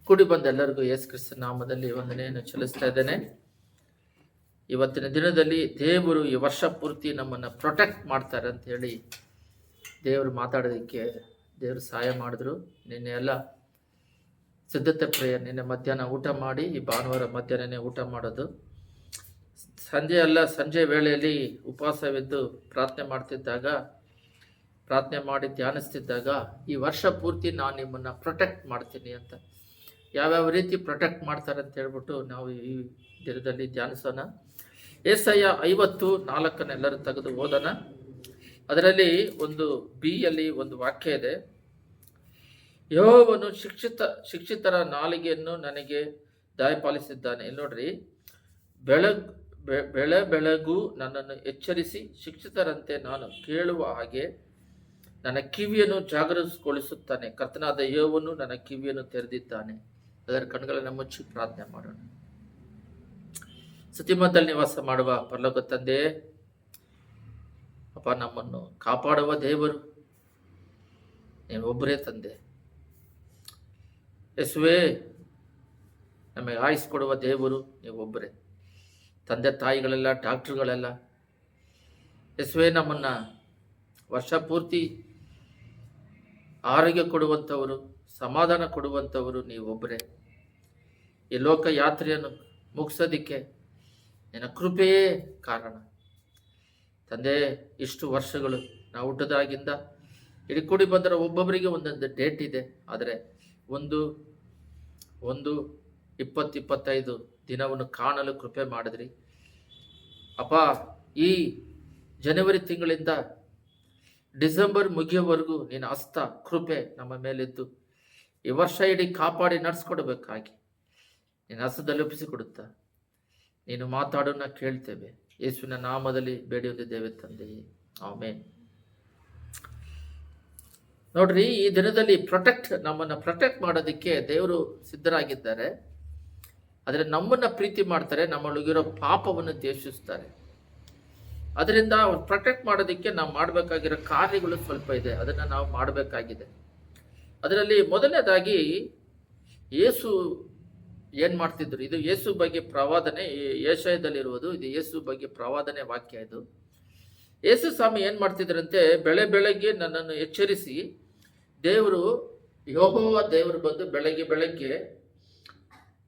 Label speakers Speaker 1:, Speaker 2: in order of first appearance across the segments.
Speaker 1: ಕೂಡಿ ಬಂದ ಎಲ್ಲರಿಗೂ ಯೇಸು ಕ್ರಿಸ್ತನ ನಾಮದಲ್ಲಿ ವಂದನೆಯನ್ನು ಚೆಲ್ಲಿಸ್ತಾ ಇದ್ದೇನೆ. ಇವತ್ತಿನ ದಿನದಲ್ಲಿ ದೇವರು ಈ ವರ್ಷ ಪೂರ್ತಿ ನಮ್ಮನ್ನು ಪ್ರೊಟೆಕ್ಟ್ ಮಾಡ್ತಾರೆ ಅಂತ ಹೇಳಿ ದೇವರು ಮಾತಾಡೋದಕ್ಕೆ ದೇವರು ಸಹಾಯ ಮಾಡಿದ್ರು. ನಿನ್ನೆ ಎಲ್ಲ ಸಿದ್ಧತೆ ಪ್ರೇಯರ್, ನಿನ್ನೆ ಮಧ್ಯಾಹ್ನ ಊಟ ಮಾಡಿ, ಈ ಭಾನುವಾರ ಮಧ್ಯಾಹ್ನನೇ ಊಟ ಮಾಡೋದು. ಸಂಜೆ ವೇಳೆಯಲ್ಲಿ ಉಪವಾಸವಿದ್ದು ಪ್ರಾರ್ಥನೆ ಮಾಡಿ ಧ್ಯಾನಿಸ್ತಿದ್ದಾಗ ಈ ವರ್ಷ ಪೂರ್ತಿ ನಾನು ನಿಮ್ಮನ್ನು ಪ್ರೊಟೆಕ್ಟ್ ಮಾಡ್ತೀನಿ ಅಂತ, ಯಾವ್ಯಾವ ರೀತಿ ಪ್ರೊಟೆಕ್ಟ್ ಮಾಡ್ತಾರೆ ಅಂತ ಹೇಳ್ಬಿಟ್ಟು ನಾವು ಈ ದಿನದಲ್ಲಿ ಧ್ಯಾನಿಸೋಣ. ಏಸಾಯ 54 ಎಲ್ಲರೂ ತೆಗೆದು ಓದೋಣ. ಅದರಲ್ಲಿ ಒಂದು ಬಿಯಲ್ಲಿ ಒಂದು ವಾಕ್ಯ ಇದೆ. ಯೆಹೋವನು ಶಿಕ್ಷಿತರ ನಾಲಿಗೆಯನ್ನು ನನಗೆ ದಯಪಾಲಿಸಿದ್ದಾನೆ. ಇಲ್ಲಿ ನೋಡ್ರಿ, ಬೆಳಗು ನನ್ನನ್ನು ಎಚ್ಚರಿಸಿ ಶಿಕ್ಷಿತರಂತೆ ನಾನು ಕೇಳುವ ಹಾಗೆ ನನ್ನ ಕಿವಿಯನ್ನು ಜಾಗೃತಗೊಳಿಸುತ್ತಾನೆ. ಕರ್ತನಾದ ಯೆಹೋವನು ನನ್ನ ಕಿವಿಯನ್ನು ತೆರೆದಿದ್ದಾನೆ. ಅದರ ಕಣ್ಗಳನ್ನು ಮುಚ್ಚಿ ಪ್ರಾರ್ಥನೆ ಮಾಡೋಣ. ಸತ್ಯಮದಲ್ಲಿ ನಿವಾಸ ಮಾಡುವ ಪರಲೋಕ ತಂದೆ, ಅಪ್ಪ, ನಮ್ಮನ್ನು ಕಾಪಾಡುವ ದೇವರು ನೀವು ಒಬ್ಬರೇ ತಂದೆ. ಯೇಸುವೇ, ನಮಗೆ ಆಯಿಸ್ಕೊಡುವ ದೇವರು ನೀವು ಒಬ್ಬರೇ. ತಂದೆ ತಾಯಿಗಳೆಲ್ಲ, ಡಾಕ್ಟ್ರುಗಳೆಲ್ಲ, ಯೇಸುವೇ, ನಮ್ಮನ್ನು ವರ್ಷ ಪೂರ್ತಿ ಆರೋಗ್ಯ ಕೊಡುವಂಥವರು, ಸಮಾಧಾನ ಕೊಡುವಂಥವರು ನೀವೊಬ್ಬರೇ. ಈ ಲೋಕ ಯಾತ್ರೆಯನ್ನು ಮುಗಿಸೋದಕ್ಕೆ ನಿನ್ನ ಕೃಪೆಯೇ ಕಾರಣ ತಂದೆ. ಇಷ್ಟು ವರ್ಷಗಳು ನಾವು ಹುಟ್ಟದಾಗಿಂದ ಇಡೀ ಕೂಡಿ ಬಂದರೆ ಒಬ್ಬೊಬ್ಬರಿಗೆ ಒಂದೊಂದು ಡೇಟ್ ಇದೆ. ಆದರೆ ಒಂದು 20-25 ದಿನವನ್ನು ಕಾಣಲು ಕೃಪೆ ಮಾಡಿದ್ರಿ ಅಪ್ಪ. ಈ ಜನವರಿ ತಿಂಗಳಿಂದ ಡಿಸೆಂಬರ್ ಮುಗಿಯೋವರೆಗೂ ನಿನ್ನ ಹಸ್ತ ಕೃಪೆ ನಮ್ಮ ಮೇಲಿದ್ದು ಈ ವರ್ಷ ಇಡೀ ಕಾಪಾಡಿ ನಡೆಸ್ಕೊಡ್ಬೇಕಾಗಿ ನಿನ್ನ ಹಸ್ತದಲ್ಲಿ ಒಪ್ಪಿಸಿಕೊಡುತ್ತಾ ನೀನು ಮಾತಾಡೋಣ ಕೇಳ್ತೇವೆ. ಯೇಸುವಿನ ನಾಮದಲ್ಲಿ ಬೇಡಿ ಹೊಂದಿದ್ದೇವೆ ತಂದೆಯೇ, ಆಮೆನ್. ನೋಡ್ರಿ, ಈ ದಿನದಲ್ಲಿ ನಮ್ಮನ್ನು ಪ್ರೊಟೆಕ್ಟ್ ಮಾಡೋದಕ್ಕೆ ದೇವರು ಸಿದ್ಧರಾಗಿದ್ದಾರೆ. ಆದರೆ ನಮ್ಮನ್ನು ಪ್ರೀತಿ ಮಾಡ್ತಾರೆ, ನಮ್ಮೊಳಗಿರೋ ಪಾಪವನ್ನು ದ್ವೇಷಿಸ್ತಾರೆ. ಅದರಿಂದ ಅವ್ರು ಪ್ರೊಟೆಕ್ಟ್ ಮಾಡೋದಕ್ಕೆ ನಾವು ಮಾಡಬೇಕಾಗಿರೋ ಕಾರ್ಯಗಳು ಸ್ವಲ್ಪ ಇದೆ, ಅದನ್ನು ನಾವು ಮಾಡಬೇಕಾಗಿದೆ. ಅದರಲ್ಲಿ ಮೊದಲನೇದಾಗಿ ಯೇಸು ಏನು ಮಾಡ್ತಿದ್ರು, ಇದು ಯೇಸು ಬಗ್ಗೆ ಪ್ರವಾದನೆ, ಯೆಶಾಯದಲ್ಲಿರುವುದು ಇದು ಯೇಸು ಬಗ್ಗೆ ಪ್ರವಾದನೆ ವಾಕ್ಯ. ಇದು ಯೇಸು ಸ್ವಾಮಿ ಏನು ಮಾಡ್ತಿದ್ರಂತೆ, ಬೆಳಗ್ಗೆ ನನ್ನನ್ನು ಎಚ್ಚರಿಸಿ, ಯೆಹೋವ ದೇವರು ಬಂದು ಬೆಳಗ್ಗೆ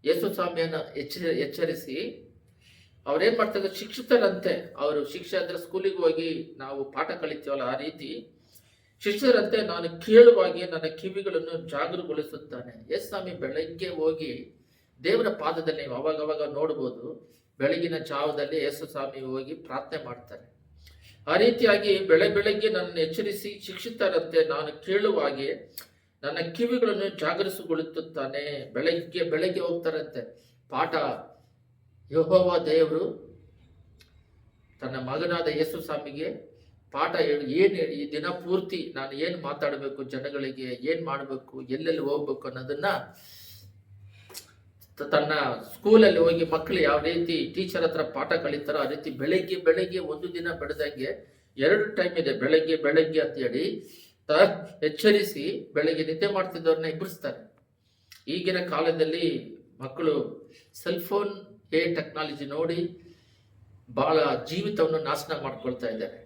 Speaker 1: ಯೇಸು ಸ್ವಾಮಿಯನ್ನು ಎಚ್ಚರಿಸಿ ಅವ್ರೇನು ಮಾಡ್ತಾರೆ, ಶಿಕ್ಷಿತರಂತೆ, ಅವರು ಶಿಕ್ಷೆ ಅಂದರೆ ಸ್ಕೂಲಿಗೆ ಹೋಗಿ ನಾವು ಪಾಠ ಕಲಿತೀವಲ್ಲ, ಆ ರೀತಿ ಶಿಕ್ಷಕರಂತೆ ನಾನು ಕೇಳುವಾಗೆ ನನ್ನ ಕಿವಿಗಳನ್ನು ಜಾಗೃತಗೊಳಿಸುತ್ತಾನೆ. ಯೇಸು ಸ್ವಾಮಿ ಬೆಳಗ್ಗೆ ಹೋಗಿ ದೇವರ ಪಾದದಲ್ಲಿ ನೀವು ಅವಾಗವಾಗ ನೋಡ್ಬೋದು, ಬೆಳಗಿನ ಜಾವದಲ್ಲಿ ಯೇಸು ಸ್ವಾಮಿ ಹೋಗಿ ಪ್ರಾರ್ಥನೆ ಮಾಡ್ತಾರೆ. ಆ ರೀತಿಯಾಗಿ ಬೆಳಗ್ಗೆ ನನ್ನನ್ನು ಎಚ್ಚರಿಸಿ ಶಿಕ್ಷಿತರಂತೆ ನಾನು ಕೇಳುವಾಗೆ ನನ್ನ ಕಿವಿಗಳನ್ನು ಜಾಗೃತಗೊಳಿಸುತ್ತಾನೆ. ಬೆಳಗ್ಗೆ ಹೋಗ್ತಾರಂತೆ ಪಾಠ. ಯೆಹೋವ ದೇವರು ತನ್ನ ಮಗನಾದ ಯೇಸು ಸ್ವಾಮಿಗೆ ಪಾಠ ಏನು ಹೇಳಿ, ಈ ದಿನ ಪೂರ್ತಿ ನಾನು ಏನು ಮಾತಾಡಬೇಕು, ಜನಗಳಿಗೆ ಏನು ಮಾಡಬೇಕು, ಎಲ್ಲೆಲ್ಲಿ ಹೋಗ್ಬೇಕು ಅನ್ನೋದನ್ನ ತನ್ನ ಸ್ಕೂಲಲ್ಲಿ ಹೋಗಿ ಮಕ್ಕಳು ಯಾವ ರೀತಿ ಟೀಚರ್ ಹತ್ರ ಪಾಠ ಕಲಿತಾರೋ ಆ ರೀತಿ ಬೆಳಗ್ಗೆ ಒಂದು ದಿನ ಬೆಳೆದಂಗೆ 2 ಟೈಮ್ ಇದೆ, ಬೆಳಗ್ಗೆ ಅಂತ ಹೇಳಿ ಎಚ್ಚರಿಸಿ ಬೆಳಗ್ಗೆ ನಿದ್ದೆ ಮಾಡ್ತಿದ್ದವ್ರನ್ನ ಎಬ್ಬರಿಸ್ತಾರೆ. ಈಗಿನ ಕಾಲದಲ್ಲಿ ಮಕ್ಕಳು ಸೆಲ್ಫೋನ್ ಟೆಕ್ನಾಲಜಿ ನೋಡಿ ಬಹಳ ಜೀವಿತವನ್ನು ನಾಶನ ಮಾಡ್ಕೊಳ್ತಾ ಇದ್ದಾರೆ.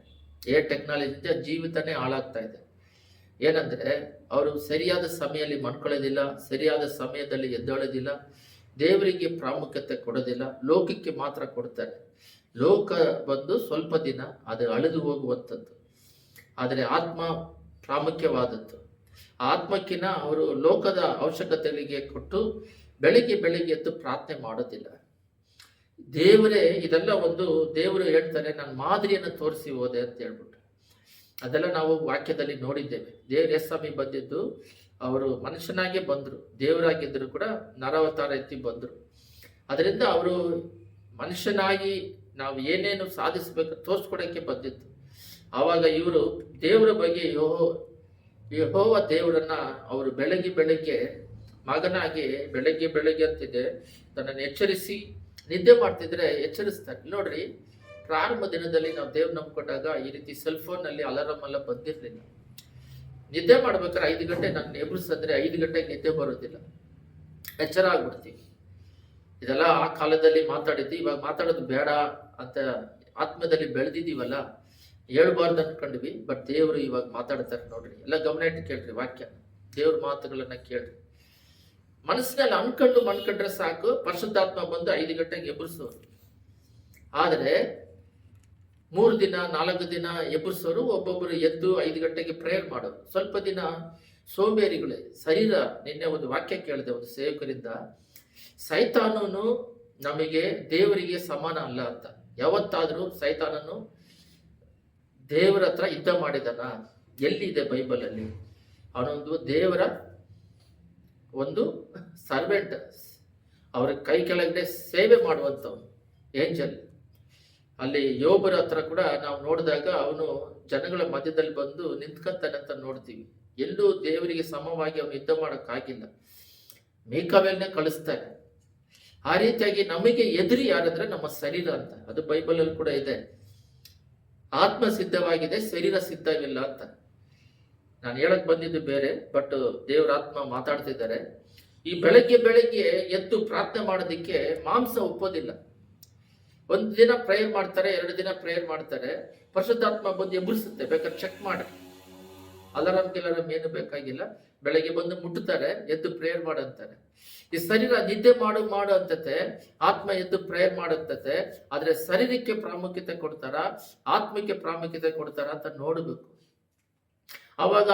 Speaker 1: ಟೆಕ್ನಾಲಜಿಯಿಂದ ಜೀವಿತನೇ ಹಾಳಾಗ್ತಾ ಇದೆ. ಏನಂದ್ರೆ, ಅವರು ಸರಿಯಾದ ಸಮಯದಲ್ಲಿ ಮಲ್ಕೊಳ್ಳೋದಿಲ್ಲ, ಸರಿಯಾದ ಸಮಯದಲ್ಲಿ ಎದ್ದೇಳೋದಿಲ್ಲ, ದೇವರಿಗೆ ಪ್ರಾಮುಖ್ಯತೆ ಕೊಡೋದಿಲ್ಲ, ಲೋಕಕ್ಕೆ ಮಾತ್ರ ಕೊಡ್ತಾರೆ. ಲೋಕ ಬಂದು ಸ್ವಲ್ಪ ದಿನ ಅದು ಅಳೆದು ಹೋಗುವಂಥದ್ದು, ಆದರೆ ಆತ್ಮ ಪ್ರಾಮುಖ್ಯವಾದದ್ದು. ಆತ್ಮಕ್ಕಿನ ಅವರು ಲೋಕದ ಅವಶ್ಯಕತೆಗಳಿಗೆ ಕೊಟ್ಟು ಬೆಳಿಗ್ಗೆ ಎದ್ದು ಪ್ರಾರ್ಥನೆ ಮಾಡೋದಿಲ್ಲ. ಇದೆಲ್ಲ ದೇವರು ಹೇಳ್ತಾರೆ, ನನ್ನ ಮಾದರಿಯನ್ನು ತೋರಿಸಿ ಹೋದೆ ಅಂತ ಹೇಳ್ಬಿಟ್ಟು ಅದೆಲ್ಲ ನಾವು ವಾಕ್ಯದಲ್ಲಿ ನೋಡಿದ್ದೇವೆ. ಯೇಸು ಸ್ವಾಮಿ ಬಂದಿದ್ದು ಅವರು ಮನುಷ್ಯನಾಗೆ ಬಂದರು, ದೇವರಾಗಿದ್ದರು ಕೂಡ ನರಾವತಾರ ಎತ್ತಿ ಬಂದರು. ಅದರಿಂದ ಅವರು ಮನುಷ್ಯನಾಗಿ ನಾವು ಏನೇನು ಸಾಧಿಸಬೇಕು ತೋರಿಸ್ಕೊಡೋಕ್ಕೆ ಬಂದಿತ್ತು. ಆವಾಗ ಇವರು ದೇವರ ಬಗ್ಗೆ ಯೆಹೋವ ದೇವರನ್ನ ಅವರು ಬೆಳಗ್ಗೆ ಮಗನಾಗಿ ಬೆಳಗ್ಗೆ ಅಂತಿದೆ ತನ್ನನ್ನು ಎಚ್ಚರಿಸಿ ನಿದ್ದೆ ಮಾಡ್ತಿದ್ರೆ ಎಚ್ಚರಿಸ್ತಾರೆ. ನೋಡ್ರಿ, ಪ್ರಾರಂಭ ದಿನದಲ್ಲಿ ನಾವು ದೇವ್ರು ನಂಬ್ಕೊಂಡಾಗ ಈ ರೀತಿ ಸೆಲ್ಫೋನಲ್ಲಿ ಅಲಾರಾಮ್ ಎಲ್ಲ ಬಂದಿರಲಿಲ್ಲ. ನಿದ್ದೆ ಮಾಡ್ಬೇಕಾದ್ರೆ 5 ಗಂಟೆ ನಾನು ಎಬ್ರಿಸಂದ್ರೆ 5 ಗಂಟೆಗೆ ನಿದ್ದೆ ಬರೋದಿಲ್ಲ. ಎಚ್ಚರ ಆಗ್ಬಿಡ್ತೀವಿ. ಇದೆಲ್ಲ ಆ ಕಾಲದಲ್ಲಿ ಮಾತಾಡಿದ್ವಿ, ಇವಾಗ ಮಾತಾಡೋದು ಬೇಡ ಅಂತ ಆತ್ಮದಲ್ಲಿ ಬೆಳೆದಿದ್ದೀವಲ್ಲ, ಹೇಳ್ಬಾರ್ದು ಅನ್ಕೊಂಡ್ವಿ. ಬಟ್ ದೇವರು ಇವಾಗ ಮಾತಾಡ್ತಾರೆ ನೋಡ್ರಿ, ಎಲ್ಲ ಗಮನ ಇಟ್ಟು ಕೇಳ್ರಿ, ವಾಕ್ಯ ದೇವ್ರ ಮಾತುಗಳನ್ನ ಕೇಳ್ರಿ. ಮನಸ್ಸಿನಲ್ಲಿ ಅನ್ಕೊಂಡ್ರೆ ಸಾಕು, ಪರಿಶುದ್ಧಾತ್ಮ ಬಂದು 5 ಗಂಟೆಗೆ ಎಬ್ಬರಿಸೋರು. ಆದರೆ 3 ದಿನ 4 ದಿನ ಎಬ್ಬರಿಸೋರು, ಒಬ್ಬೊಬ್ಬರು ಎದ್ದು 5 ಗಂಟೆಗೆ ಪ್ರೇಯರ್ ಮಾಡೋರು. ಸ್ವಲ್ಪ ದಿನ ಸೋಂಬೇರಿಗಳೇ ಶರೀರ. ನಿನ್ನೆ ಒಂದು ವಾಕ್ಯ ಕೇಳಿದೆ ಒಂದು ಸೇವಕರಿಂದ, ಸೈತಾನನು ನಮಗೆ ದೇವರಿಗೆ ಸಮಾನ ಅಲ್ಲ ಅಂತ. ಯಾವತ್ತಾದ್ರೂ ಸೈತಾನನು ದೇವರ ಹತ್ರ ಯುದ್ಧ ಮಾಡಿದನ? ಎಲ್ಲಿದೆ ಬೈಬಲಲ್ಲಿ? ಅವನೊಂದು ದೇವರ ಒಂದು ಸರ್ವೆಂಟ್, ಅವ್ರ ಕೈ ಕೆಳಗಡೆ ಸೇವೆ ಮಾಡುವಂಥವನು, ಏಂಜಲ್. ಅಲ್ಲಿ ಯೋಬರ ಹತ್ರ ಕೂಡ ನಾವು ನೋಡಿದಾಗ ಅವನು ಜನಗಳ ಮಧ್ಯದಲ್ಲಿ ಬಂದು ನಿಂತ್ಕೊಂತಾನೆ ಅಂತ ನೋಡ್ತೀವಿ. ಎಲ್ಲೂ ದೇವರಿಗೆ ಸಮವಾಗಿ ಅವನು ಯುದ್ಧ ಮಾಡೋಕ್ಕಾಗಿಲ್ಲ, ಮೀಕಾವೇಲ್ನೇ ಕಳಿಸ್ತಾನೆ. ಆ ರೀತಿಯಾಗಿ ನಮಗೆ ಎದುರಿ ಯಾರಂದ್ರೆ ನಮ್ಮ ಶರೀರ ಅಂತ. ಅದು ಬೈಬಲಲ್ಲಿ ಕೂಡ ಇದೆ, ಆತ್ಮ ಸಿದ್ಧವಾಗಿದೆ, ಶರೀರ ಸಿದ್ಧವಿಲ್ಲ ಅಂತ. ನಾನು ಹೇಳಕ್ ಬಂದಿದ್ದು ಬೇರೆ, ಬಟ್ ದೇವರ ಆತ್ಮ ಮಾತಾಡ್ತಿದ್ದಾರೆ. ಈ ಬೆಳಗ್ಗೆ ಎದ್ದು ಪ್ರಾರ್ಥನೆ ಮಾಡೋದಿಕ್ಕೆ ಮಾಂಸ ಒಪ್ಪೋದಿಲ್ಲ. 1 ದಿನ ಪ್ರೇಯರ್ ಮಾಡ್ತಾರೆ, 2 ದಿನ ಪ್ರೇಯರ್ ಮಾಡ್ತಾರೆ, ಪರಿಶುದ್ಧಾತ್ಮ ಬಂದು ಎಬ್ಬರಿಸುತ್ತೆ. ಬೇಕಾದ್ರೆ ಚೆಕ್ ಮಾಡಿ, ಅಲಾರಾಮ್ ಏನು ಬೇಕಾಗಿಲ್ಲ. ಬೆಳಗ್ಗೆ ಬಂದು ಮುಟ್ಟುತ್ತಾರೆ, ಎದ್ದು ಪ್ರೇಯರ್ ಮಾಡಂತಾರೆ. ಈ ಶರೀರ ನಿದ್ದೆ ಮಾಡು ಅಂತತೆ, ಆತ್ಮ ಎದ್ದು ಪ್ರೇಯರ್ ಮಾಡಂತತೆ. ಆದ್ರೆ ಶರೀರಕ್ಕೆ ಪ್ರಾಮುಖ್ಯತೆ ಕೊಡ್ತಾರ, ಆತ್ಮಕ್ಕೆ ಪ್ರಾಮುಖ್ಯತೆ ಕೊಡ್ತಾರ ಅಂತ ನೋಡಬೇಕು. ಅವಾಗ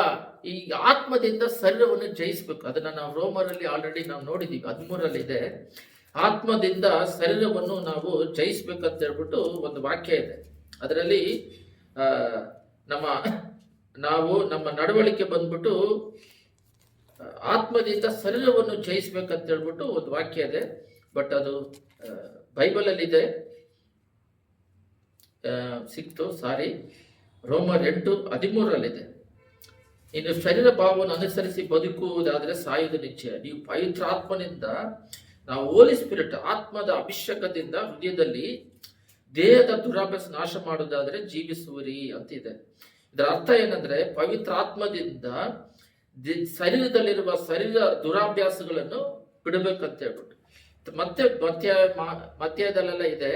Speaker 1: ಈ ಆತ್ಮದಿಂದ ಶರೀರವನ್ನು ಜಯಿಸ್ಬೇಕು. ಅದನ್ನ ನಾವು ರೋಮರಲ್ಲಿ ಆಲ್ರೆಡಿ ನಾವು ನೋಡಿದೀವಿ, 13ರಲ್ಲಿ ಇದೆ. ಆತ್ಮದಿಂದ ಶರೀರವನ್ನು ನಾವು ಜಯಿಸ್ಬೇಕಂತ ಹೇಳ್ಬಿಟ್ಟು ಒಂದು ವಾಕ್ಯ ಇದೆ. ಅದರಲ್ಲಿ ನಮ್ಮ ನಡವಳಿಕೆ ಬಂದ್ಬಿಟ್ಟು ಆತ್ಮದಿಂದ ಶರೀರವನ್ನು ಜಯಿಸ್ಬೇಕಂತ ಹೇಳ್ಬಿಟ್ಟು ಒಂದು ವಾಕ್ಯ ಇದೆ. ಬಟ್ ಅದು ಬೈಬಲಲ್ಲಿ ಇದೆ, ಸಿಕ್ತು, ಸಾರಿ, ರೋಮರ್ 8:13ರಲ್ಲಿದೆ. ಇನ್ನು ಶರೀರ ಭಾವವನ್ನು ಅನುಸರಿಸಿ ಬದುಕುವುದಾದರೆ ಸಾಯುವುದು ನಿಶ್ಚಯ. ನೀವು ಪವಿತ್ರಾತ್ಮನಿಂದ, ನಾವು ಹೋಲಿ ಸ್ಪಿರಿಟ್ ಆತ್ಮದ ಅಭಿಷೇಕದಿಂದ ಹೃದಯದಲ್ಲಿ ದೇಹದ ದುರಾಭ್ಯಾಸ ನಾಶ ಮಾಡುವುದಾದರೆ ಜೀವಿಸುವರಿ ಅಂತಿದೆ. ಇದರ ಅರ್ಥ ಏನಂದ್ರೆ, ಪವಿತ್ರಾತ್ಮದಿಂದ ಶರೀರದಲ್ಲಿರುವ ಶರೀರ ದುರಾಭ್ಯಾಸಗಳನ್ನು ಬಿಡಬೇಕಂತ ಹೇಳ್ಬಿಟ್ಟು. ಮತ್ತೆ ಮಧ್ಯಾಹ್ನದಲ್ಲೆಲ್ಲ ಇದೆ,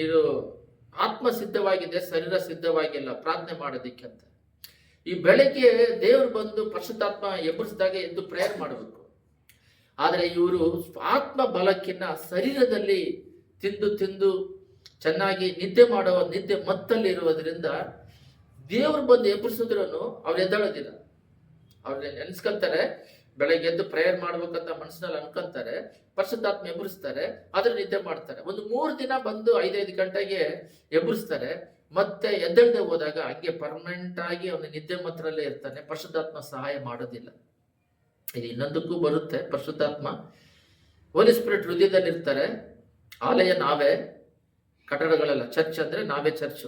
Speaker 1: ಇದು ಆತ್ಮ ಸಿದ್ಧವಾಗಿದೆ, ಶರೀರ ಸಿದ್ಧವಾಗಿಲ್ಲ ಪ್ರಾರ್ಥನೆ ಮಾಡೋದಿಕ್ಕೆ ಅಂತ. ಈ ಬೆಳಗ್ಗೆ ದೇವರು ಬಂದು ಪರಿಶುದ್ಧಾತ್ಮ ಎಬ್ಬರಿಸಿದಾಗ ಎದ್ದು ಪ್ರೇಯರ್ ಮಾಡಬೇಕು. ಆದರೆ ಇವರು ಆತ್ಮ ಬಲಕ್ಕಿನ್ನ ಶರೀರದಲ್ಲಿ ತಿಂದು ಚೆನ್ನಾಗಿ ನಿದ್ದೆ ಮತ್ತಲ್ಲಿ ಇರುವುದರಿಂದ ದೇವರು ಬಂದು ಎಬ್ಬರಿಸಿದ್ರು ಅವ್ರು ಎದ್ದೇಳೋದಿಲ್ಲ. ಅವ್ರನ್ನ ನೆನ್ಸ್ಕೊಂತಾರೆ, ಬೆಳಗ್ಗೆ ಎದ್ದು ಪ್ರೇಯರ್ ಮಾಡ್ಬೇಕಂತ ಮನಸ್ಸಿನಲ್ಲಿ ಅನ್ಕೊಂತಾರೆ, ಪರಿಶುದ್ಧಾತ್ಮ ಎಬ್ಬರಿಸ್ತಾರೆ, ಆದ್ರೆ ನಿದ್ದೆ ಮಾಡ್ತಾರೆ. ಒಂದು 3 ದಿನ ಬಂದು 5 ಗಂಟೆಗೆ ಎಬ್ಬರಿಸ್ತಾರೆ, ಮತ್ತೆ ಎದ್ದೇಳದೆ ಹೋದಾಗ ಹಂಗೆ ಪರ್ಮನೆಂಟ್ ಆಗಿ ಅವನು ನಿದ್ದೆ ಮಾತ್ರಲ್ಲೇ ಇರ್ತಾನೆ. ಪರಿಶುದ್ಧಾತ್ಮ ಸಹಾಯ ಮಾಡೋದಿಲ್ಲ. ಇದು ಇನ್ನೊಂದಕ್ಕೂ ಬರುತ್ತೆ. ಪರಿಶುದ್ಧಾತ್ಮ ಹೋಲಿ ಸ್ಪಿರಿಟ್ ಹೃದಯದಲ್ಲಿ ಇರ್ತಾರೆ. ಆಲಯ ನಾವೇ, ಕಟ್ಟಡಗಳೆಲ್ಲ, ಚರ್ಚ್ ಅಂದ್ರೆ ನಾವೇ ಚರ್ಚ್.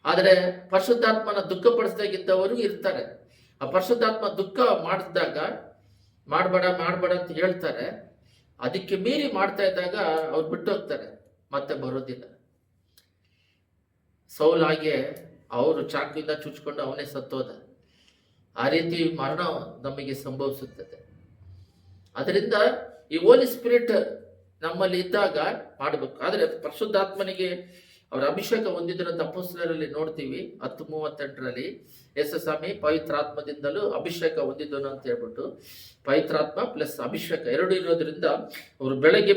Speaker 1: ಆದರೆ ಪರಿಶುದ್ಧಾತ್ಮನ ದುಃಖಪಡಿಸದಾಗಿದ್ದವರು ಇರ್ತಾರೆ. ಆ ಪರಿಶುದ್ಧಾತ್ಮ ದುಃಖ ಮಾಡಿದಾಗ ಮಾಡಬೇಡ ಅಂತ ಹೇಳ್ತಾರೆ. ಅದಕ್ಕೆ ಮೀರಿ ಮಾಡ್ತಾ ಇದ್ದಾಗ ಅವ್ರು ಬಿಟ್ಟು ಹೋಗ್ತಾರೆ, ಮತ್ತೆ ಬರೋದಿಲ್ಲ. ಸೌಲಾಗೆ ಅವರು ಚಾಕಿಂದ ಚುಚ್ಕೊಂಡು ಅವನೇ ಸತ್ತೋದ. ಆ ರೀತಿ ಮರಣ ನಮಗೆ ಸಂಭವಿಸುತ್ತದೆ. ಅದರಿಂದ ಈ ಹೋಲಿ ಸ್ಪಿರಿಟ್ ನಮ್ಮಲ್ಲಿ ಇದ್ದಾಗ ಮಾಡಬೇಕು. ಆದರೆ ಪರಿಶುದ್ಧಾತ್ಮನಿಗೆ ಅವರ ಅಭಿಷೇಕ ಹೊಂದಿದ್ರಂತ ಅಪೊಸ್ತಲರಲ್ಲಿ ನೋಡ್ತೀವಿ 10:38ರಲ್ಲಿ, ಯೇಸುಸ್ವಾಮಿ ಪವಿತ್ರಾತ್ಮದಿಂದಲೂ ಅಭಿಷೇಕ ಹೊಂದಿದ್ದನು ಅಂತ ಹೇಳ್ಬಿಟ್ಟು. ಪವಿತ್ರಾತ್ಮ ಪ್ಲಸ್ ಅಭಿಷೇಕ 2 ಇರೋದ್ರಿಂದ ಅವರು ಬೆಳಗ್ಗೆ